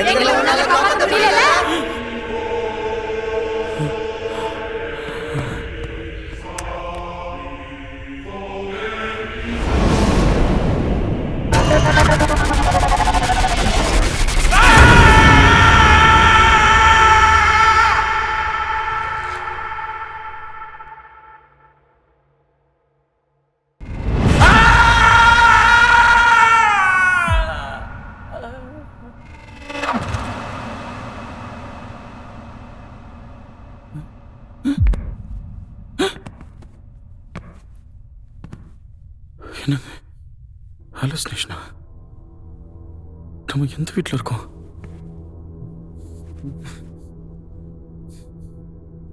எங்களை உன்னால காப்பாத்த முடியல.
என்னது ஹாலுசினேஷனா? நம்ம எந்த வீட்டில் இருக்கோம்?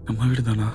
நம்ம வீடு தானா?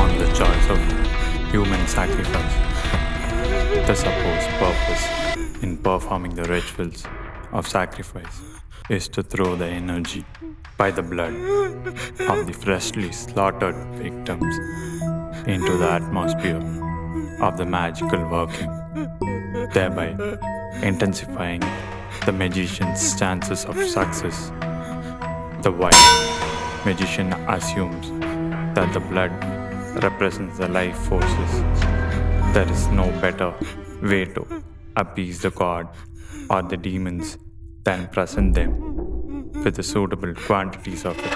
On the choice of human sacrifice, the supposed purpose in performing the rituals of sacrifice is to throw the energy by the blood of the freshly slaughtered victims into the atmosphere of the magical working, thereby intensifying the magician's chances of success. The white magician assumes that the blood represents the life forces. There is no better way to appease the god or the demons than present them with the suitable quantities of it.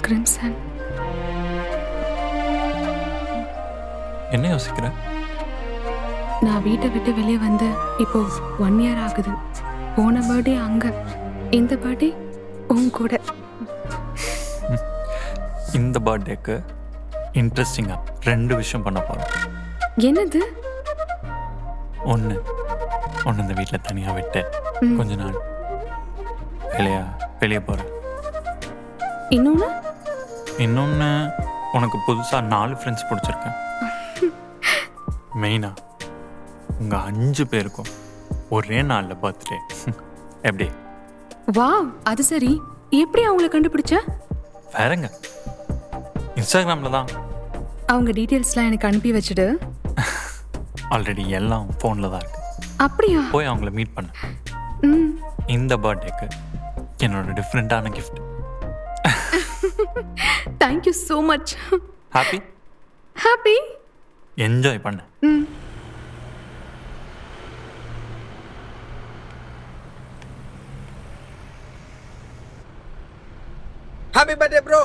Crimson,
என்ன யோசிக்கிற?
நான் வீட்டை விட்டு வெளியே வந்து இப்போ 1 year ஆகுது. போன பர்த்டே அங்க, இந்த பர்த்டே உன் கூட.
இந்த பர்த்டேக்கு இன்ட்ரெஸ்டிங்காக 2 விஷயம் பண்ண போகிறோம்.
என்னது?
ஒன்று இந்த வீட்டில் தனியாக விட்டு கொஞ்ச நாள் வெளியே போகிறேன். இன்னொன்று உனக்கு புதுசாக 4 ஃப்ரெண்ட்ஸ் பிடிச்சிருக்கேன். மெயினாக உங்கள் 5 பேருக்கும் ஒரே நாளில் பர்த்டே. எப்படி?
வாவ், அது சரி. எப்படி அவங்கள கண்டுபிடிச்ச?
வேறங்க, இன்ஸ்டாகிராமில் தான்.
அவங்க டீட்டெயில்ஸ்லாம் எனக்கு அனுப்பி வச்சுடு.
ஆல்ரெடி எல்லாம் ஃபோனில் தான் இருக்கு.
அப்படியா?
போய் அவங்கள மீட் பண்ண. இந்த பர்த்டேக்கு என்னோட டிஃப்ரெண்ட்டான gift.
Thank you so much.
Happy enjoy பண்ண.
Happy birthday bro.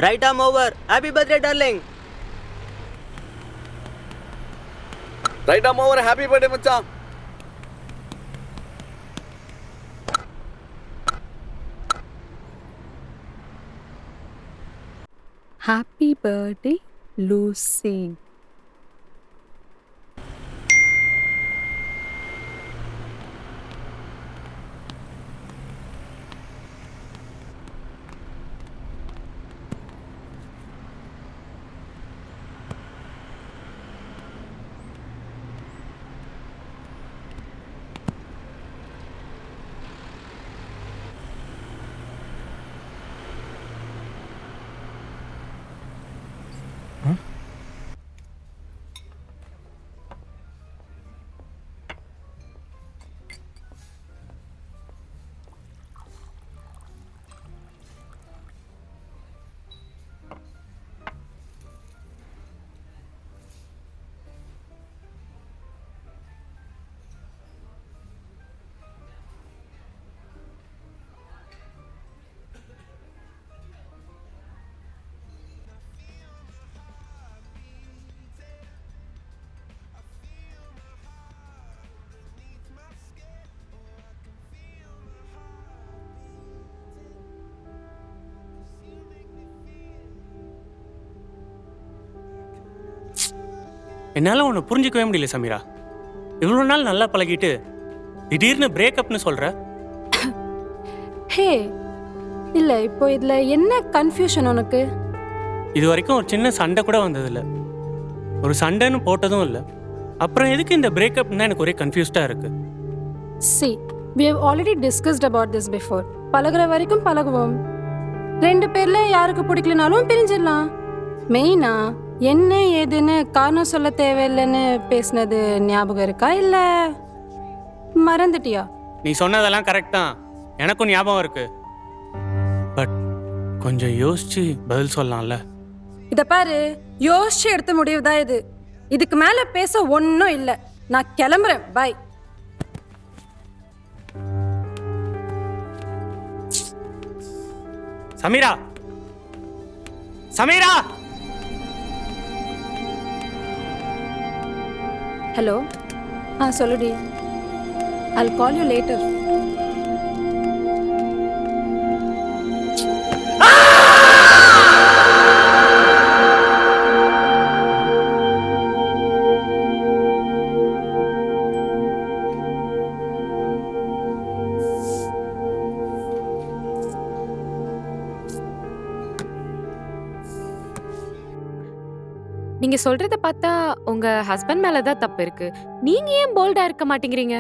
Right arm over. Happy birthday darling.
Right arm over. Happy birthday மச்சான்.
Happy birthday Lucy.
என்னால் உன்னை புரிஞ்சிக்கவே முடியல சமீரா. இவ்வளோ நாள் நல்லா பழகிட்டு திடீர்னு பிரேக்கப்னு சொல்கிற.
ஹே இல்லை, இப்போ இதில் என்ன கன்ஃபியூஷன் உனக்கு?
இது வரைக்கும் ஒரு சின்ன சண்டை கூட வந்ததில்லை, ஒரு சண்டைன்னு போட்டதும் இல்லை. அப்புறம் எதுக்கு இந்த பிரேக்கப்னா எனக்கு ஒரே கன்ஃபியூஸ்டாக இருக்குது.
See, we have already discussed about this before. பழகுற வரைக்கும் பழகுவோம். 2 பேர்ல யாருக்கு பிடிக்கலனாலும் பிரிஞ்சிடலாம். மெயினா என்ன ஏதுன்னு காரணம் சொல்ல தேவையில்லைன்னு பேசினது ஞாபகம் இருக்கா இல்லை மறந்துட்டியா?
நீ சொன்னதெல்லாம் கரெக்ட் தான், எனக்கும் ஞாபகம் இருக்கு. பட் கொஞ்சம் யோசிச்சு பதில் சொல்லலாம்ல.
இதை பாரு, யோசிச்சு எடுத்த முடிவு தான் இது. இதுக்கு மேலே பேச ஒன்றும் இல்லை. நான் கிளம்புறேன். பாய்.
சமீரா, சமீரா.
ஹலோ. சொல்லுடி. I'll call you later.
நீங்க சொல்றத பார்த்தா உங்க ஹஸ்பண்ட் மேல தான் தப்பு இருக்கு. நீங்க ஏன் போல்டா இருக்க மாட்டேங்கிறீங்க?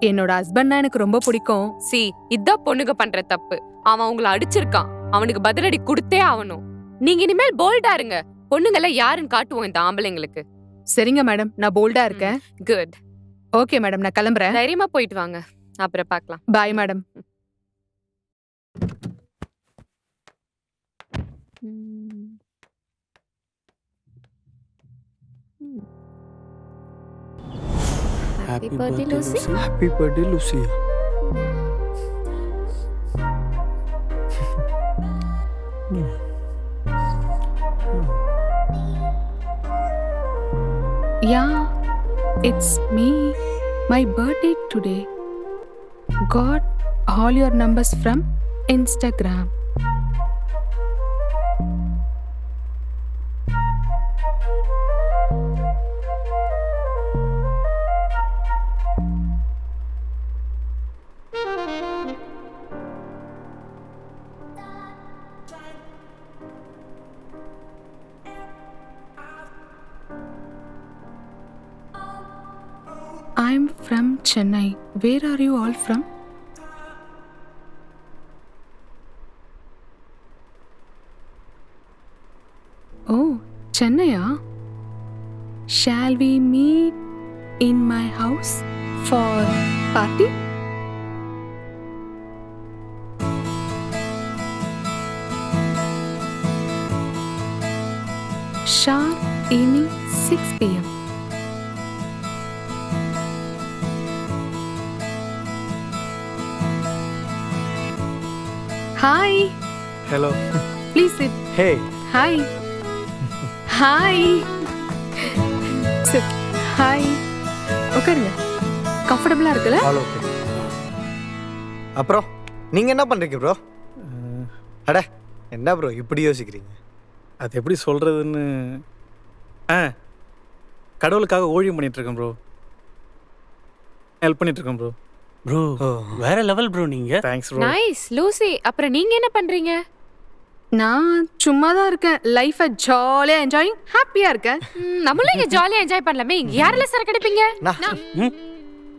என்னோட ஹஸ்பண்ட்னா எனக்கு ரொம்ப பிடிக்கும்.
சி, இதான் பொண்ணுங்க பண்ற தப்பு. அவன் உங்களை அடிச்சிருக்கான், அவனுக்கு பதிலடி கொடுத்தே ஆகணும். நீங்க இனிமேல் போல்டா இருங்க. பொண்ணுங்கள யாருன்னு காட்டுவோம் இந்த ஆம்பளைங்களுக்கு.
சரிங்க மேடம், நான் போல்டா இருக்கேன்.
குட்.
ஓகே மேடம், நான் கிளம்புறேன்.
தைரியமா போயிட்டு வாங்க, அப்புறம் பார்க்கலாம்.
Bye madam.
Happy birthday, Lucy.
Happy birthday Lucia.
Yeah, it's me. My birthday today. Got all your numbers from Instagram. I'm from Chennai. Where are you all from? Oh, Chennai. Shall we meet in my house for party? Sharp evening 6 p.m. Hi.
Hello.
Please sit.
Hey.
Hi. Hi. Sit. Hi. உட்காருங்க. கம்ஃபர்டபுளா இருக்குல்ல?
All okay. அப்புறம் நீங்க என்ன பண்றீங்க bro? அட என்ன bro இப்படி யோசிக்கிறீங்க?
அது எப்படி சொல்கிறதுன்னு கடவுளுக்காக ஊழியம் பண்ணிகிட்ருக்கேன் ப்ரோ. ஹெல்ப் பண்ணிகிட்ருக்கேன் ப்ரோ.
ப்ரோ வேற லெவல் ப்ரோ நீங்க.
Thanks bro.
நைஸ். லூசி, அப்புறம் நீங்க என்ன பண்றீங்க?
நான் சும்மா தான் இருக்கேன். லைஃபை ஜாலியாக என்ஜாயிங் ஹாப்பியாக இருக்கேன்.
நம்மளும் இங்க ஜாலியா என்ஜாய் பண்ணலாமே. யாரெல்லாம் சரக்கு அடிப்பீங்க?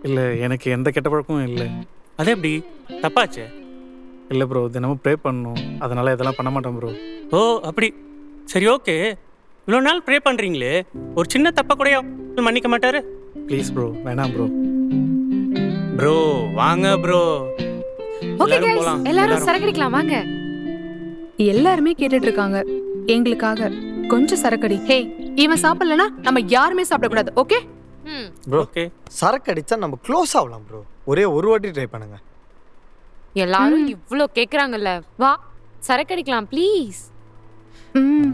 இல்லை, எனக்கு எந்த கெட்ட பழக்கமும் இல்லை.
அது எப்படி தப்பாச்சே?
இல்லை ப்ரோ, தினமும் ப்ரே பண்ணணும், அதனால் இதெல்லாம் பண்ண மாட்டேன் ப்ரோ.
ஓ அப்படி. சரி ஓகே. இவ்வளோ நாள் ப்ரே பண்ணுறீங்களே, ஒரு சின்ன தப்பை கூட மன்னிக்க மாட்டாரு?
ப்ளீஸ் ப்ரோ, வேணாம் ப்ரோ.
ப்ரோ வாங்க ப்ரோ.
ஓகே गाइस, எல்லாரும் சரக்கு அடிக்கலாம் வாங்க.
எல்லாருமே கேட்டுட்டு இருக்காங்க எங்களுக்காக கொஞ்சம் சரக்கடி. ஹே, இவன் சாப்பிடலனா நம்ம யாருமே சாப்பிடக்கூடாது. Okay
bro.
ஓகே.
சரக்கு அடிச்சா நம்ம க்ளோஸ் ஆகலாம் ப்ரோ. ஒரே ஒரு வாட்டி ட்ரை பண்ணுங்க.
எல்லாரும் இவ்ளோ கேக்குறாங்கல்ல, வா சரக்கு அடிக்கலாம் ப்ளீஸ்.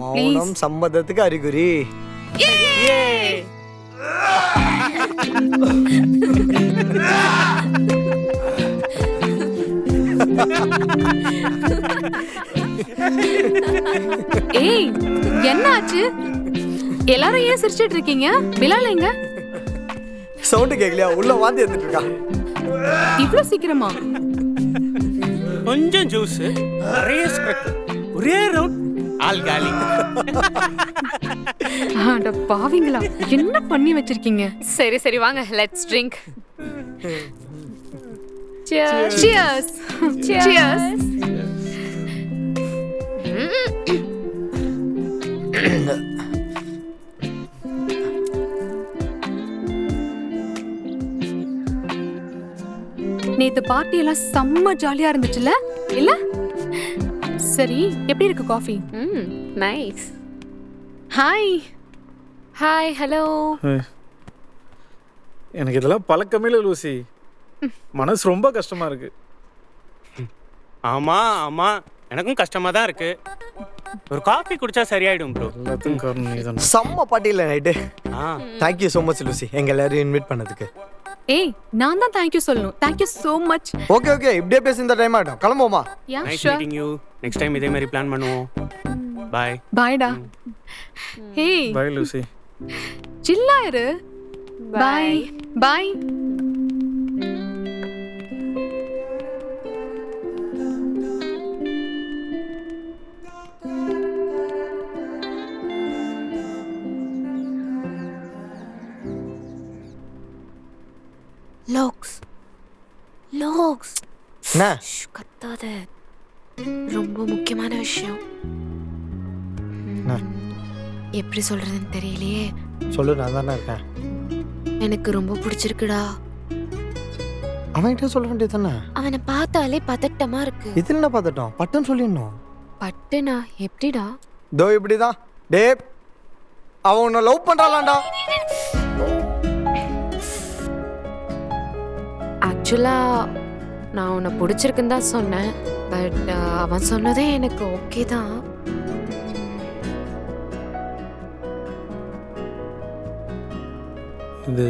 மௌனம் சம்மதத்துக்கு அறிகுறி.
ஏய், என்ன ஆச்சு? எல்லாரும் ஏன் சிரிச்சிட்டு இருக்கீங்க? பிலால் எங்க?
சவுண்ட் கேக்கலையா? உள்ள வாந்தி எடுத்துட்டு இருக்கா.
இவ்ளோ சீக்கிரமா?
கொஞ்சம் ஜூஸ், நிறைய ஸ்ப்ரெட், ஒரே ரவுண்ட் ஆல் காலி.
அட பாவிங்களா, என்ன பண்ணி வச்சிருக்கீங்க?
சரி சரி வாங்க, let's drink.
Cheers. Cheers. Cheers. நேத்து பார்ட்டி எல்லாம் செம்ம ஜாலியா இருந்துச்சுல? இல்ல? சரி, எப்படி இருக்கு coffee?
Nice.
Hi.
Hi, hello.
எனக்கு இதெல்லாம் பழக்கமே இல்லை லூசி. மனசு ரொம்ப கஷ்டமா இருக்கு.
ஆமா ஆமா, எனக்கும் கஷ்டமா தான் இருக்கு. ஒரு காஃபி குடிச்சா சரியாயிடும் ப்ரோ.
எல்லாத்துக்கும் காரணம் நீதான்.
செம்ம பார்ட்டியில் night. Thank you so much Lucy, எங்க எல்லாரையும் இன்வைட் பண்ணதுக்கு.
ஏய், நான் தான் தேங்க்யூ சொல்லணும். Thank you so much.
Okay okay, இப்படியே பேசி இந்த டைம் ஆகிடும். கிளம்புவோமா?
Yeah
nice
sure.
Meeting you. Next time இதே மாதிரி பிளான் பண்ணுவோம். பை.
பாய்டா. ஹே,
பை லூசி.
சில்லா இரு. பை. பை.
லோக்ஸ் லோக்ஸ்
என்ன
கத்தாத, ரொம்ப முக்கியமான விஷயம். எப்படி சொல்றதுன்னு தெரியலையே.
சொல்லு, நான் தானே இருக்கேன்.
எனக்கு ரொம்ப பிடிச்சிருக்குடா.
அவன்கிட்ட சொல்ல வேண்டியது தானே?
அவனை பார்த்தாலே பதட்டமா இருக்கு.
இதில் என்ன பார்த்துட்டோம்? பட்டுன்னு சொல்லிடணும்.
பட்டுனா எப்படிடா?
தோ இப்படிதான். டே, அவன் உன்னை லவ் பண்றாளாண்டா.
ஆக்சுவலா நான் உன்னை பிடிச்சிருக்குன்னு தான் சொன்னேன். பட் அவன் சொன்னதே எனக்கு ஓகே தான்.
இது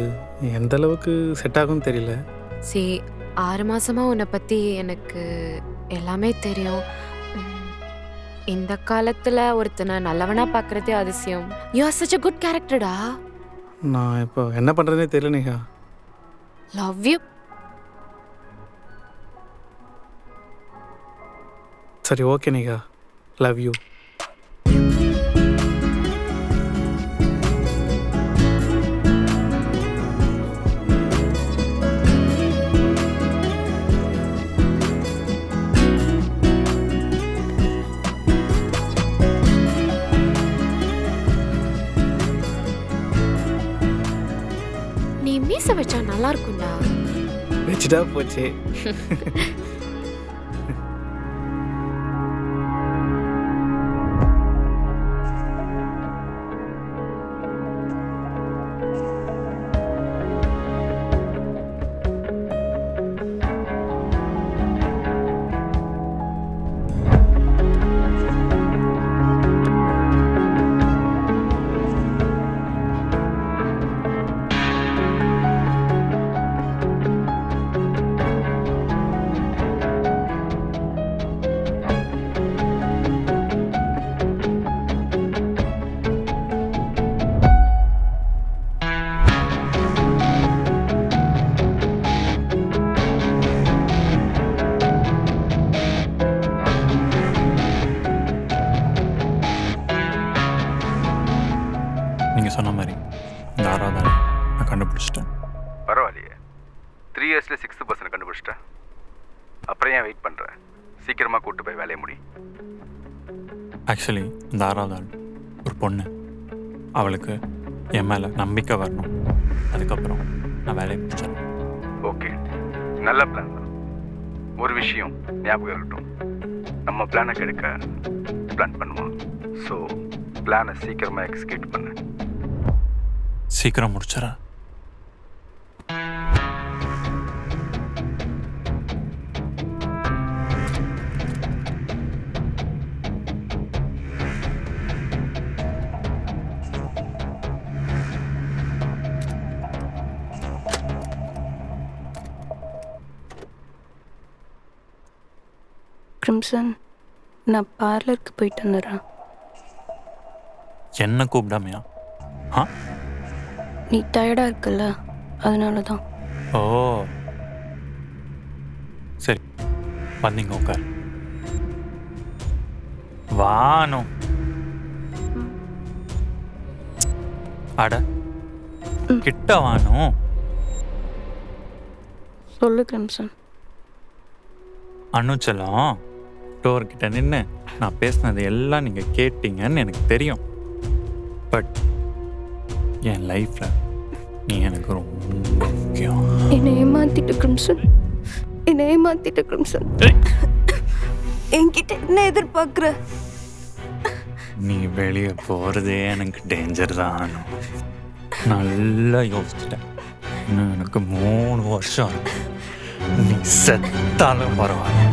எந்த அளவுக்கு செட் ஆகும்னு தெரியல.
6 மாசமா உன்னை பத்தி எனக்கு எல்லாமே தெரியும். இந்த காலத்துல ஒருத்தனை நல்லவனா பார்க்கறதே அதிசயம். You are such a good கேரக்டர்டா.
நான் இப்போ என்ன பண்ணுறதுனே தெரியல நேஹா.
Love you.
சரி, ஓகே நேஹா, லவ் யூ.
நீ மீச வச்சா நல்லா இருக்கும்டா.
வச்சுட்டா போச்சு.
நீங்கள் சொன்ன மாதிரி இந்த 6வது ஆளை நான் கண்டுபிடிச்சிட்டேன்.
பரவாயில்லையே, 3 இயர்ஸில் 6th பர்சனை கண்டுபிடிச்சிட்டேன். அப்புறம் ஏன் வெயிட் பண்ணுறேன்? சீக்கிரமாக கூப்பிட்டு போய் வேலையை முடி.
ஆக்சுவலி இந்த 6வது ஆள் ஒரு பொண்ணு. அவளுக்கு என் மேலே நம்பிக்கை வரணும். அதுக்கப்புறம் நான் வேலையை முடிச்சேன்.
ஓகே, நல்ல பிளான் தான். ஒரு விஷயம் ஞாபகம் இருக்கட்டும், நம்ம பிளானை கெடுக்க பிளான் பண்ணுவோம். ஸோ பிளானை சீக்கிரமாக எக்ஸிக்யூட் பண்ணு.
சீக்கிரம் முடிச்சிடறேன்.
கிரிம்சன், நான் பார்லருக்கு போயிட்டு வந்துடுறேன்.
என்ன கூப்பிடாமையா? ஆ,
நீ டயர்டாக இருக்குல்ல, அதனால தான்.
ஓ சரி, வந்தீங்க உட்கார். வானம் அட கிட்ட வானம்.
சொல்லு கிரிம்சன்.
அனுச்சலம், டோர்கிட்ட நின்று நான் பேசினது எல்லாம் நீங்கள் கேட்டீங்கன்னு எனக்கு தெரியும். பட் என் லைஃப்பில் நீ எனக்கு ரொம்ப முக்கியம்.
என்னை ஏமாத்திட்டு கிரிம்சன், என்னை ஏமாத்திட்டு கிரிம்சன். என்கிட்ட என்ன எதிர்பார்க்குற?
நீ வெளியே போகிறதே எனக்கு டேஞ்சர் தான். நல்லா யோசிச்சிட்டேன். இன்னும் எனக்கு 3 வருஷம் இருக்கு. நீ செத்தாலும் பரவாயில்ல.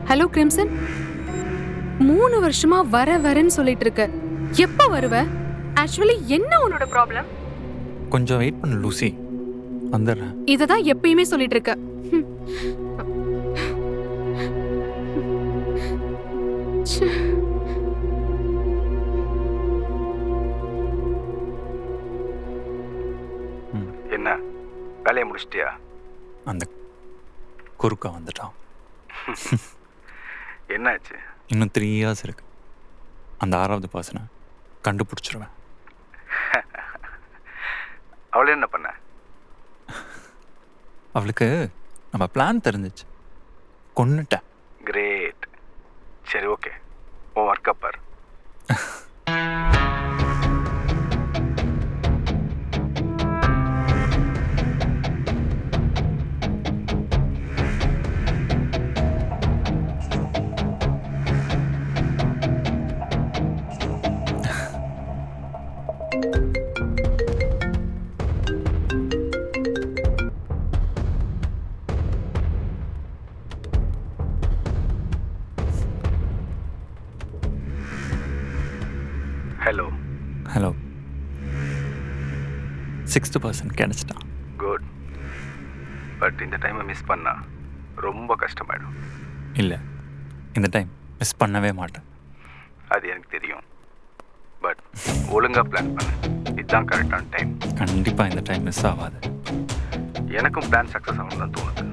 ஹலோ கிரிம்சன், 3 வருஷமா வரேன்னு சொல்லிட்டு இருக்க. எப்ப வருவ? ஆக்சுவலி என்ன உன்னோட ப்ராப்ளம்?
கொஞ்சம் வெயிட் பண்ணு லூசி, வந்துடுறேன்.
இதை தான் எப்பயுமே சொல்லிட்டு இருக்க.
என்ன வேலையை முடிச்சிட்டியா?
அந்த குறுக்கா வந்துட்டான்.
என்னாச்சு?
இன்னும் 3 years இருக்கு. அந்த 6வது பர்சனை கண்டுபிடிச்சிருவேன்.
அவளே என்ன பண்ண?
அவளுக்கு நம்ம பிளான் தெரிஞ்சிச்சு, கொன்னுட்டேன்.
கிரேட். சரி ஓகே, உன் ஒர்க் பார். ஹலோ.
ஹலோ, 6th பர்சன் கிடைச்சிட்டான்.
குட். பட் இந்த டைமை மிஸ் பண்ணா ரொம்ப கஷ்டமாயிடும்.
இல்லை, இந்த டைம் மிஸ் பண்ணவே மாட்டேன்.
அது எனக்கு தெரியும். பட் ஒழுங்காக பிளான் பண்ணு, இதுதான் கரெக்டான டைம்.
கண்டிப்பாக இந்த டைம் மிஸ் ஆகாது.
எனக்கும் பிளான் சக்ஸஸ் ஆகும் தான் தோணுது.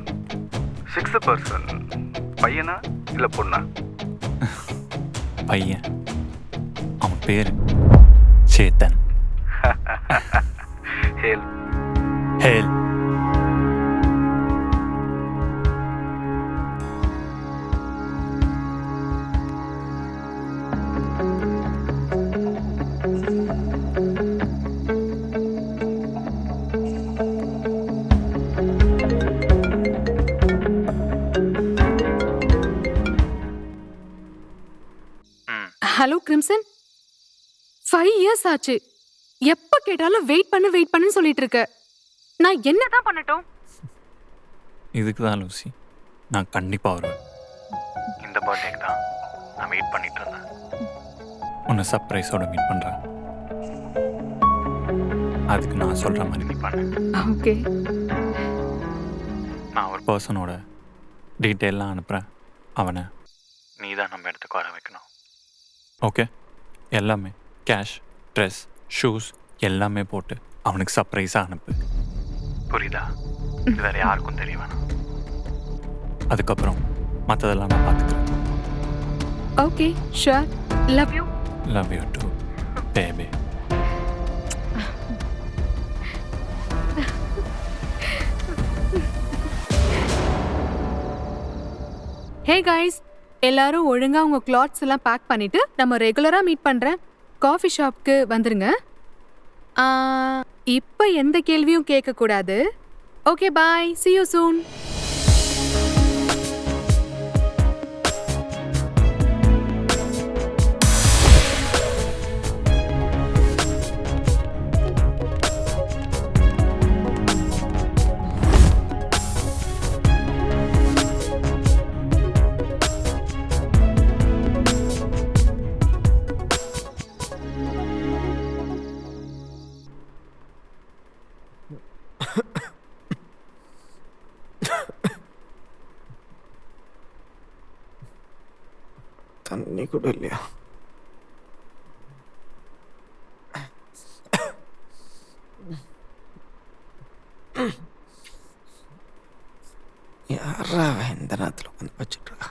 6th பர்சன் பையனா இல்லை பொண்ணா?
பையன். அவன் பேர் Chetan.
Hale.
Hale.
Hello crimson, 5 years ஆச்சு. எப்ப கேட்டாலும் வெயிட் பண்ணுன்னு சொல்லிட்டு இருக்க. நான் என்னதான் பண்ணட்டும்?
இதுக்கு தான் லூசி, நான் கண்டிப்பாக வருவேன். இந்த பர்த்டேக்கு தான் நான் வெயிட் பண்ணிட்டு இருந்தேன். உன்னை சர்ப்ரைஸோட மீட் பண்ணுறேன். அதுக்கு நான் சொல்கிற மாதிரி நீ பண்ணு.
ஓகே.
நான் ஒரு பர்சனோட டீட்டெயிலாம் அனுப்புகிறேன். அவனை நீ தான் நம்ம இடத்துக்கு வர வைக்கணும். ஓகே? எல்லாமே கேஷ், ட்ரெஸ், ஷூஸ் எல்லாமே போட்டு அவனுக்கு சர்ப்ரைஸாக அனுப்பு. புரியுதா? இது வேறு யாருக்கும் தெரிய வேணாம். அதுக்கப்புறம் மற்றதெல்லாம் நான் பார்த்துக்கிறேன்.
Okay, sure. Love you.
Love you too baby.
Hey guys, எல்லாரும் ஒழுங்கா உங்க கிளாத்ஸ் எல்லாம் பேக் பண்ணிட்டு நம்ம ரெகுலரா மீட் பண்றேன் காஃபி ஷாப்க்கு வந்துருங்க. இப்போ எந்த கேள்வியும் கேட்க கூடாது. Okay, bye. See you soon.
தண்ணி கூட இல்லையா? யாரா இந்த நேரத்தில் உட்காந்து வச்சுட்டு இருக்கா?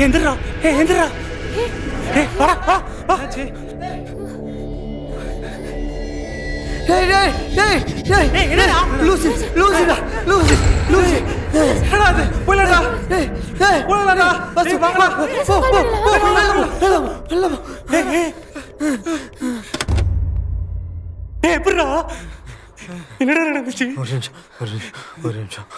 எந்திரா எந்திரா எப்படா என்னடா நடந்துச்சு?
ஒரு நிமிஷம்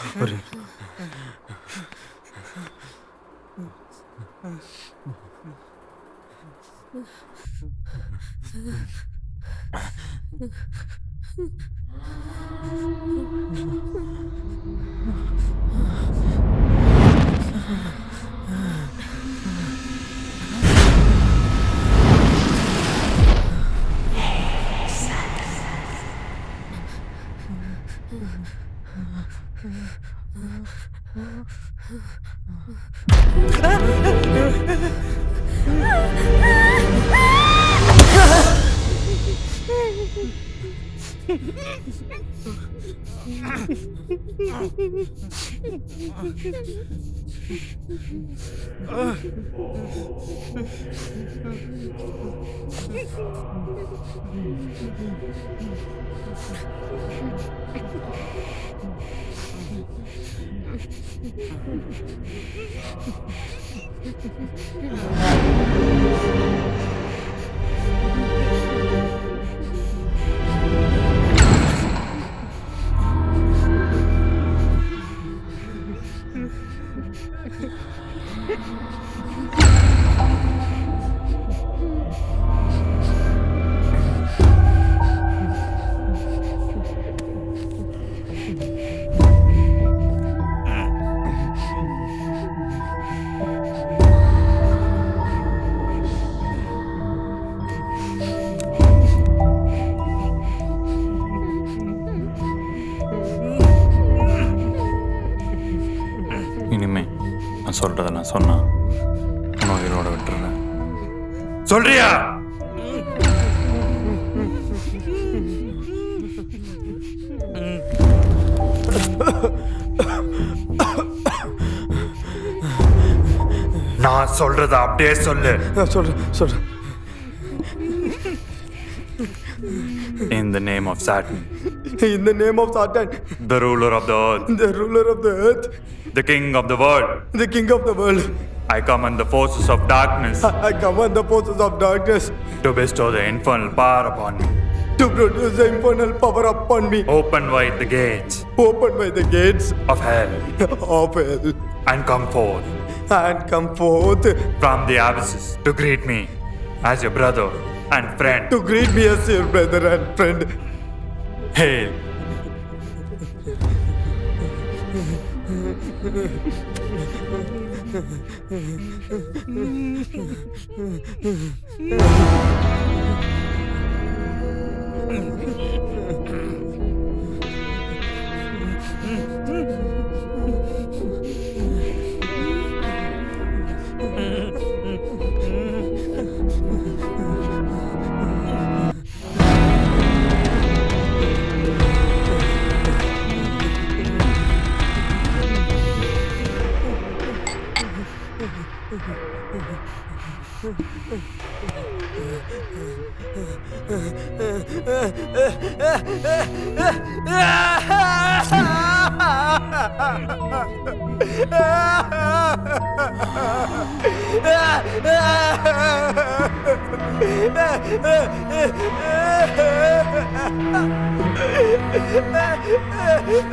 இனிமே நான் சொல்கிறத நான் சொன்னா உன்னை உயிரோட விட்டுறேன்.
சொல்றியா? நான் சொல்றத அப்படியே சொல்லு.
சொல்றேன்.
In the name of Saturn,
In the name of Satan,
the ruler of the earth,
the ruler of the earth,
the king of the world,
the king of the world,
I command the forces of darkness
I command the forces of darkness
to bestow the infernal power upon me.
to produce the infernal power upon me.
Open wide the gates
Open by the gates
of hell
of hell
and come forth
and come forth
from the abysses to greet me as your brother and friend.
to greet me as your brother and friend.
Hail.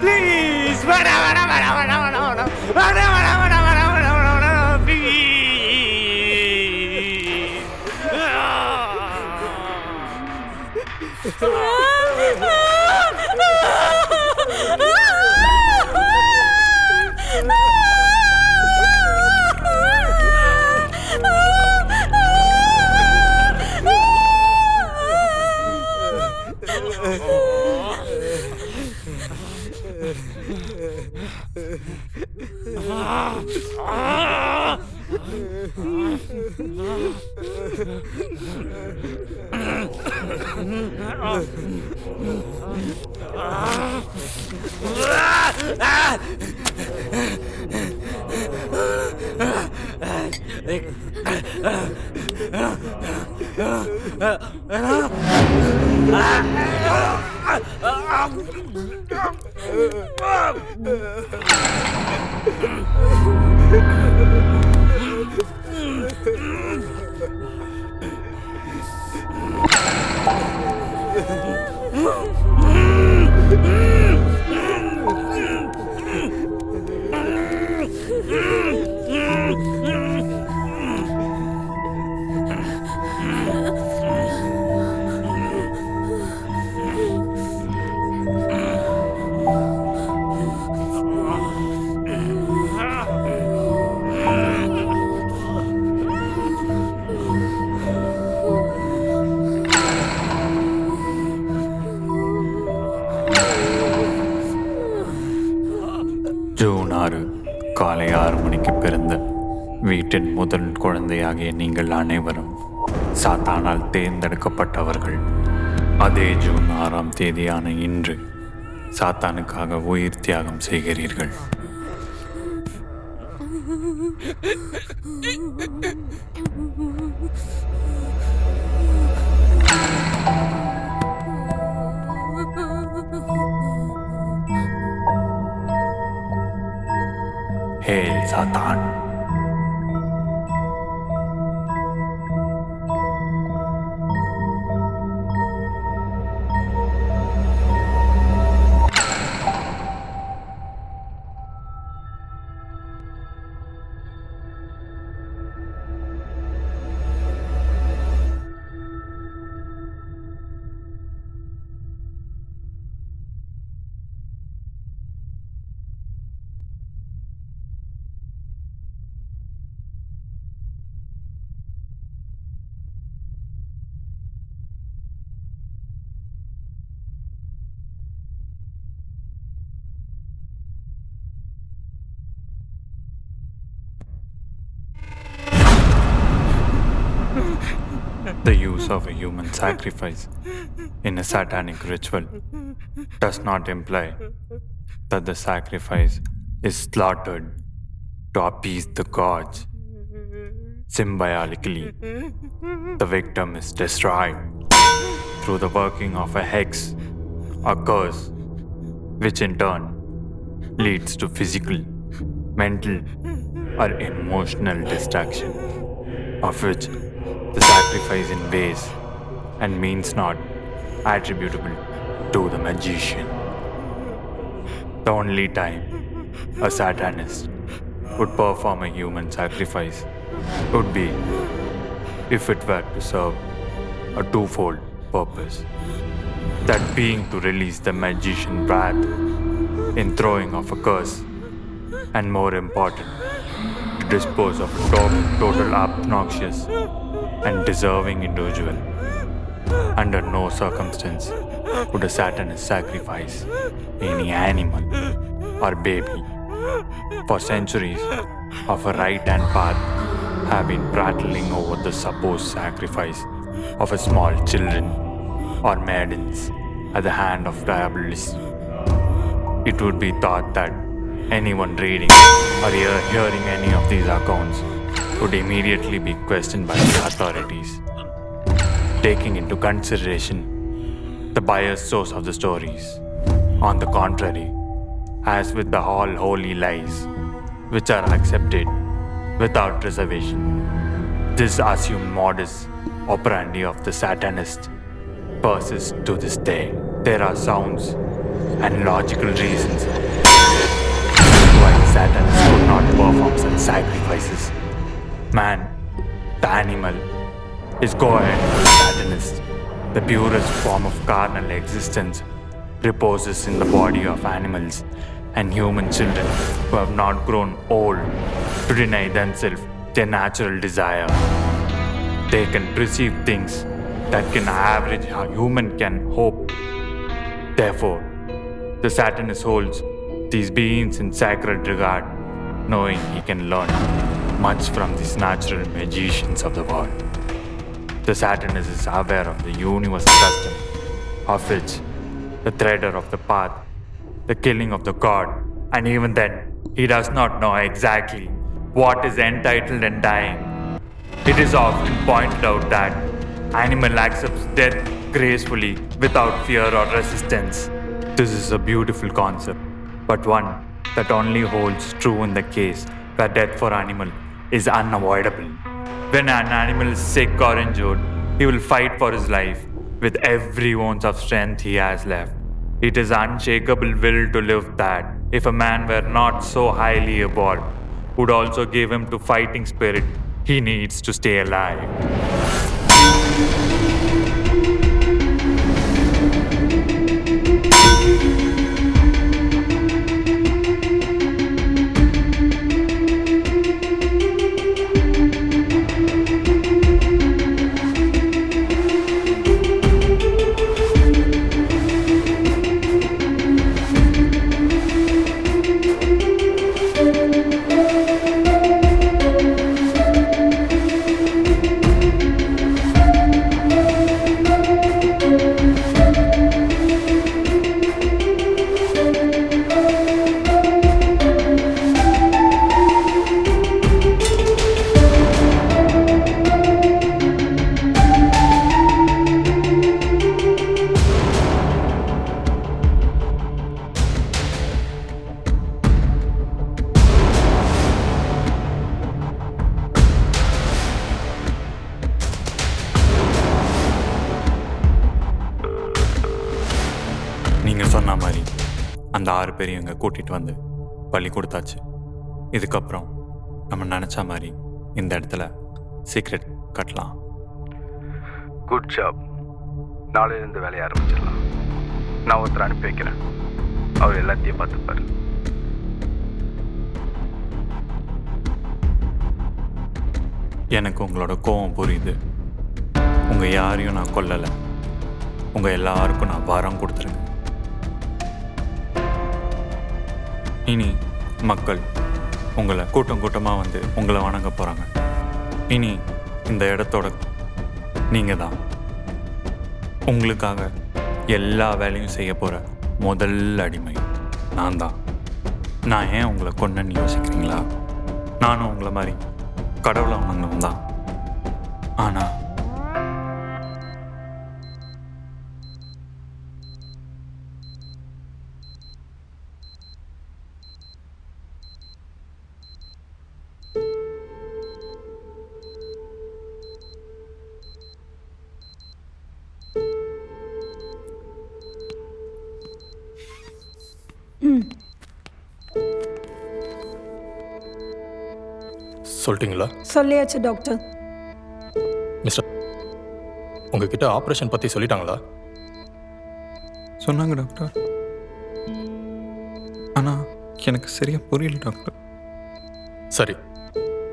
Please வேணா வேணா வேணா வேணா வேணா வேணா வேணா வேணா வேணா வேணா வேணா வேணா வேணா ப்ளீஸ்.
ஜூன் 6 காலை 6 மணிக்கு பிறந்த வீட்டின் முதல் குழந்தையாகிய நீங்கள் அனைவரும் சாத்தானால் தேர்ந்தெடுக்கப்பட்டவர்கள். அதே ஜூன் 6ஆம் தேதியான இன்று சாத்தானுக்காக உயிர் தியாகம் செய்கிறீர்கள். Hail Satan. The use of a human sacrifice in a satanic ritual does not imply that the sacrifice is slaughtered to appease the gods. Symbolically, the victim is destroyed through the working of a hex or curse, which in turn leads to physical, mental, or emotional destruction, of which the sacrifice in ways and means not attributable to the magician. The only time a satanist would perform a human sacrifice would be if it were to serve a twofold purpose, that being to release the magician's wrath in throwing of a curse, and more important, to dispose of a total obnoxious and deserving individual. Under no circumstance would a satanist sacrifice any animal or baby. For centuries of a right-hand path have been prattling over the supposed sacrifice of a small children or maidens at the hand of diabolists. It would be thought that anyone reading or hearing any of these accounts would immediately be questioned by the authorities, taking into consideration the biased source of the stories. On the contrary, as with the all holy lies which are accepted without reservation, this assumed modus operandi of the Satanists persists to this day. There are sounds and logical reasons why the Satanists could not perform such sacrifices. Man, the animal, is co-heir to the Satanist. The purest form of carnal existence reposes in the body of animals and human children who have not grown old to deny themselves their natural desire. They can perceive things that can average how human can hope. Therefore, the Satanist holds these beings in sacred regard, knowing he can learn much from these natural magicians of the world. The Satanist is aware of the universal custom of which the threader of the path, the killing of the god, and even then, he does not know exactly what is entitled and dying. It is often pointed out that animal accepts death gracefully without fear or resistance. This is a beautiful concept, but one that only holds true in the case where death for animal is unavoidable. When an animal is sick or injured, he will fight for his life with every ounce of strength he has left. It is unshakable will to live that, if a man were not so highly evolved, would also give him to fighting spirit he needs to stay alive. நீங்கள் சொன்ன மாதிரி அந்த 6 பேரையும் இங்கே கூட்டிகிட்டு வந்து பள்ளி கொடுத்தாச்சு. இதுக்கப்புறம் நம்ம நினச்ச மாதிரி இந்த இடத்துல சீக்ரெட் கட்டலாம்.
Good job. நாளையிலேருந்து வேலையை ஆரம்பிச்சிடலாம். நான் ஒருத்தர் அனுப்பி வைக்கிறேன். அவர் எல்லாத்தையும் பார்த்துப்பார்.
எனக்கு உங்களோட கோவம் புரியுது. உங்கள் யாரையும் நான் கொல்லலை. உங்கள் எல்லாருக்கும் நான் வரம் கொடுத்துருங்க. இனி மக்கள் உங்களை கூட்டம் கூட்டமாக வந்து உங்களை வணங்க போகிறாங்க. இனி இந்த இடத்தோட நீங்கள் தான். உங்களுக்காக எல்லா வேலையும் செய்ய போகிற முதல் அடிமை நான் தான். நான் ஏன் உங்களை கொன்னேன்னு யோசிக்கிறீங்களா? நானும் உங்களை மாதிரி கடவுளை வணங்கணும் தான். ஆனால்
சொல்லிட்டீங்களா?
சொல்லியாச்சு டாக்டர்.
மிஸ்டர், உங்ககிட்ட ஆப்ரேஷன் பற்றி சொல்லிட்டாங்களா?
சொன்னாங்க டாக்டர். ஆனால் எனக்கு சரியாக புரியல டாக்டர்.
சரி,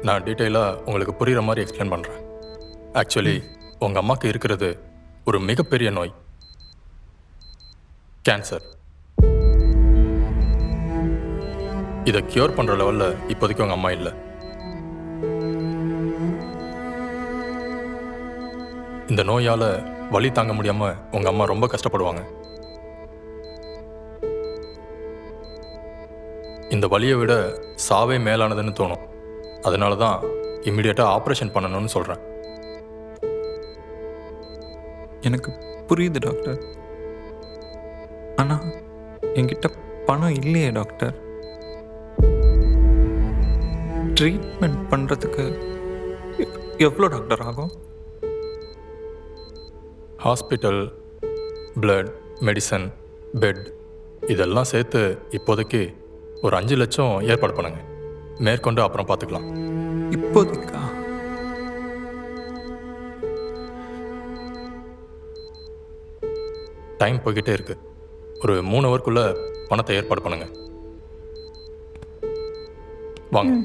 நான் டீட்டெயிலாக உங்களுக்கு புரிகிற மாதிரி எக்ஸ்பிளைன் பண்ணுறேன். ஆக்சுவலி உங்கள் அம்மாவுக்கு இருக்கிறது ஒரு மிகப்பெரிய நோய், கேன்சர். இதை க்யூர் பண்ணுற லெவலில் இப்போதைக்கு உங்கள் அம்மா இல்லை. இந்த நோயால் வலி தாங்க முடியாமல் உங்கள் அம்மா ரொம்ப கஷ்டப்படுவாங்க. இந்த வலியை விட சாவே மேலானதுன்னு தோணும். அதனால தான் இம்மிடியட்டாக ஆப்ரேஷன் பண்ணணும்னு சொல்கிறேன்.
எனக்கு புரியுது டாக்டர். ஆனால் என்கிட்ட பணம் இல்லையே டாக்டர். ட்ரீட்மெண்ட் பண்ணுறதுக்கு எவ்வளோ டாக்டர் ஆகும்?
ஹாஸ்பிட்டல், பிளட், மெடிசன், பெட் இதெல்லாம் சேர்த்து இப்போதைக்கு ஒரு 5 லட்சம் ஏற்பாடு பண்ணுங்க. மேற்கொண்டு அப்புறம் பார்த்துக்கலாம்.
இப்போதைக்கா?
டைம் போய்கிட்டே இருக்கு. ஒரு 3 ஹவருக்குள்ள பணத்தை ஏற்பாடு பண்ணுங்க. வாங்க.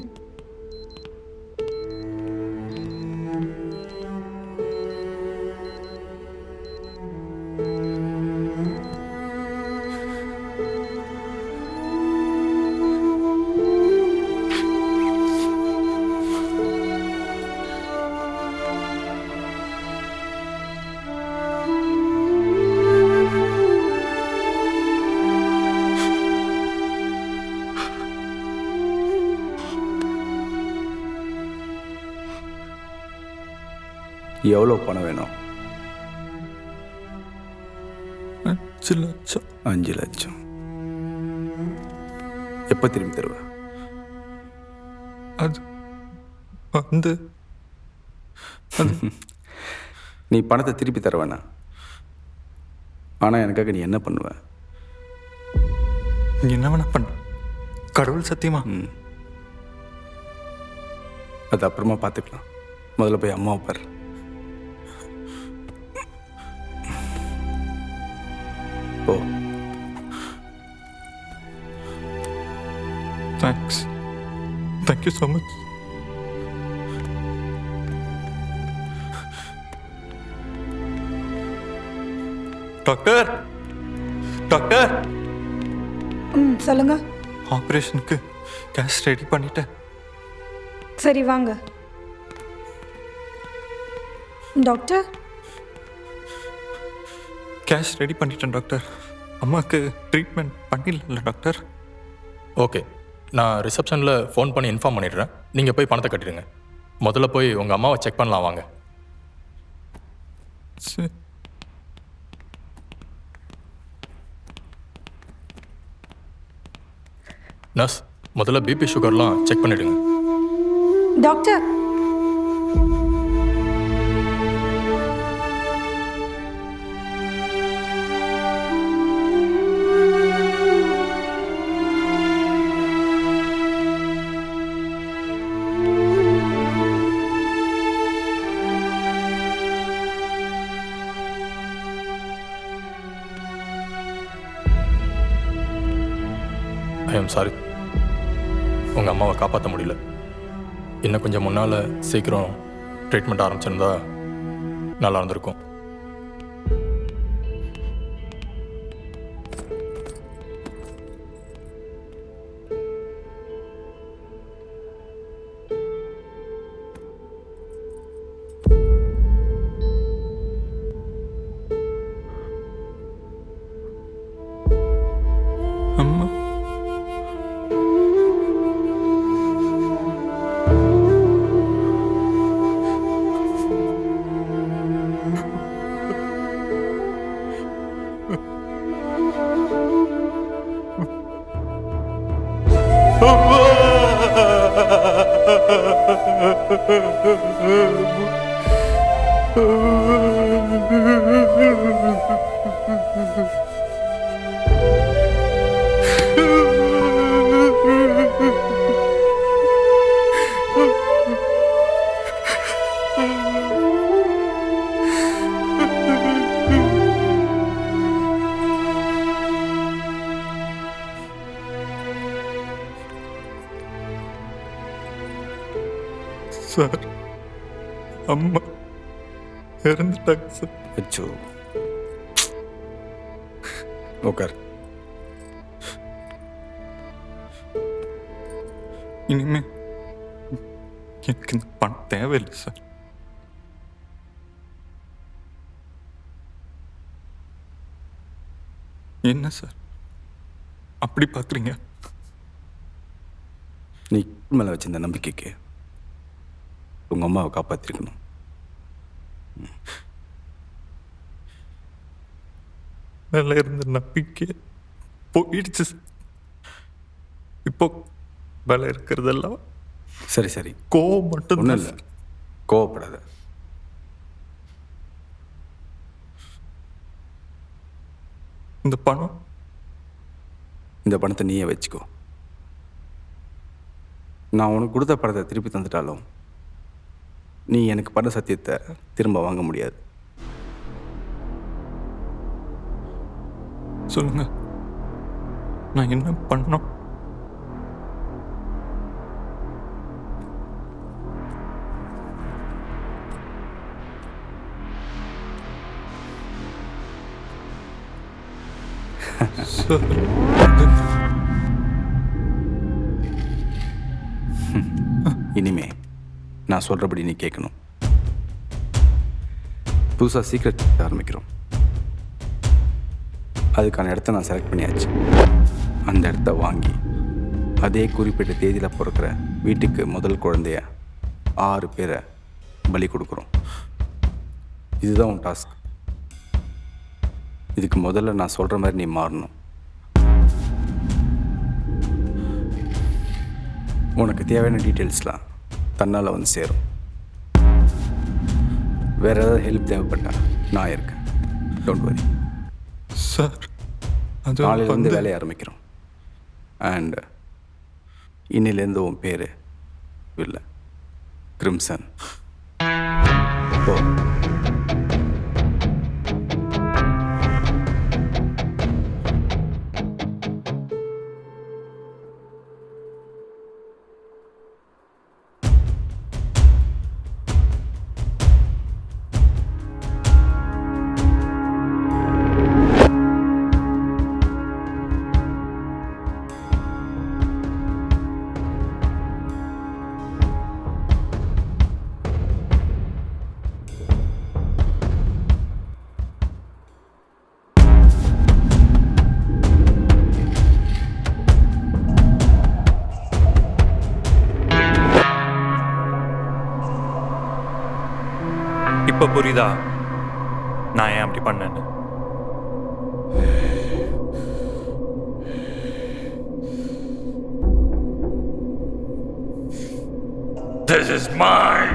எவ்வளோ பணம் வேணும்?
5 லட்சம்.
5 லட்சம். எப்போ திரும்பி தருவ?
அது வந்து
நீ பணத்தை திருப்பி தருவேண்ணா, ஆனால் எனக்காக நீ என்ன பண்ணுவ?
என்ன வேணா பண்ண, கடவுள் சத்தியமா.
அது அப்புறமா பார்த்துக்கலாம். முதல்ல போய் அம்மாவை பாரு. போ.
Thanks. Thank you so much. Doctor, doctor.
சொல்லுங்க.
ஆப்ரேஷனுக்கு கேஷ் ரெடி பண்ணிட்டேன்.
சரி வாங்க. டாக்டர்,
கேஷ் ரெடி பண்ணிட்டேன் டாக்டர். அம்மாவுக்கு ட்ரீட்மெண்ட் பண்ணிடல டாக்டர்.
ஓகே, நான் ரிசப்ஷனில் ஃபோன் பண்ணி இன்ஃபார்ம் பண்ணிடுறேன். நீங்கள் போய் பணத்தை கட்டிடுங்க. முதல்ல போய் உங்கள் அம்மாவை செக் பண்ணலாம் வாங்க.
சரி.
நர்ஸ், முதல்ல பிபி சுகர்லாம் செக் பண்ணிடுங்க.
டாக்டர்.
ஐ எம் சாரி, உங்கள் அம்மாவை காப்பாற்ற முடியல. இன்னும் கொஞ்சம் முன்னால் சீக்கிரம் ட்ரீட்மெண்ட் ஆரம்பிச்சிருந்தா நல்லா இருந்திருக்கும்.
அம்மா, சார், அம்மா இறந்துட்டாங்க சார்.
அச்சோ, உட்கார்.
இனிமே எனக்கு இந்த பணம் தேவையில்லை சார். என்ன சார் அப்படி பார்க்குறீங்க?
நீ மேலே வச்சிருந்த நம்பிக்கைக்கு உங்கள் அம்மாவை காப்பாற்றிருக்கணும்.
மேலே இருந்த நம்பிக்கை போயிடுச்சு சார். இப்போ மேலே இருக்கிறதெல்லாம்
சரி சரி,
கோவம் மட்டும்
ஒன்றும் இல்லை, கோவப்படாத.
இந்த பணம்?
இந்த பணத்தை நீயே வச்சுக்கோ. நான் உனக்கு கொடுத்த பணத்தை திருப்பி தந்துட்டாலும் நீ எனக்கு பண்ண சத்தியத்தை திரும்ப வாங்க முடியாது.
சொல்லுங்க, நான் என்ன பண்ணணும்?
இனிமே நான் சொல்கிறபடி நீ கேட்கணும். புதுசாக சீக்ரெட் ஆரம்பிக்கிறோம். அதுக்கான இடத்த நான் செலக்ட் பண்ணியாச்சு. அந்த இடத்த வாங்கி அதே குறிப்பிட்ட தேதியில் பிறக்கிற வீட்டுக்கு முதல் குழந்தைய 6 பேரை பலி கொடுக்குறோம். இதுதான் உன் டாஸ்க். இதுக்கு முதல்ல நான் சொல்கிற மாதிரி நீ மாறணும். உனக்கு தேவையான டீட்டெயில்ஸ்லாம் தன்னால் வந்து சேரும். வேறு ஏதாவது ஹெல்ப் தேவைப்பட்டா நான் இருக்கேன். Don't worry
sir.
நாளையிலேருந்து வேலையை ஆரம்பிக்கிறோம். அண்ட் இன்னிலேருந்து உன் பேர் இல்லை, கிரிம்சன். ஓ,
இப்போ புரியுதா நான் ஏன் அப்படி பண்ணேன்னு? This is mine.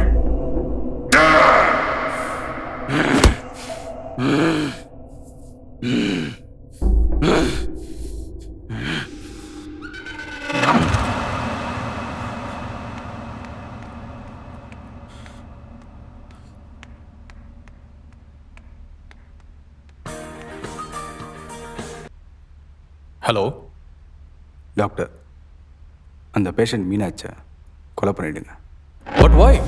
Hello
doctor, அந்த பேஷண்ட் மீனாட்சை கொலை பண்ணிவிடுங்க.
வாட் வாய்?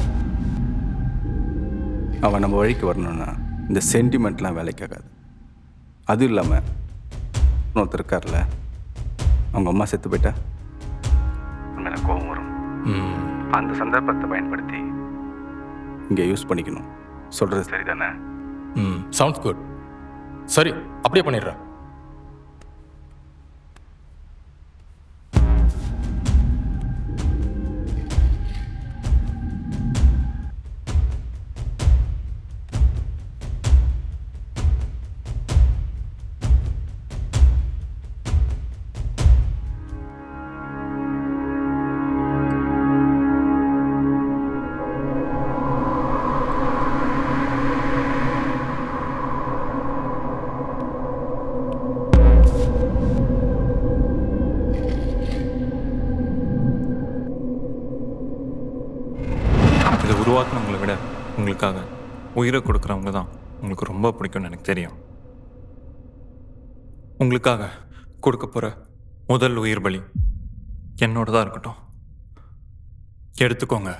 அவன் நம்ம வழிக்கு வரணும்னா இந்த சென்டிமெண்ட்லாம் வேலைக்காகாது. அதுவும் இல்லாமல் ஒருத்தர் இருக்கார்ல, அவங்க அம்மா செத்து போயிட்டா உண்மையில கோபம் வரும். அந்த சந்தர்ப்பத்தை பயன்படுத்தி இங்கே யூஸ் பண்ணிக்கணும். சொல்கிறது சரிதானே?
Sounds good. சரி, அப்படியே பண்ணிடுறேன்.
இதை உருவாக்குனவங்களை விட உங்களுக்காக உயிரை கொடுக்குறவங்க தான் உங்களுக்கு ரொம்ப பிடிக்கும்னு எனக்கு தெரியும். உங்களுக்காக கொடுக்க போகிற முதல் உயிர் பலி என்னோட தான் இருக்கட்டும். எடுத்துக்கோங்க.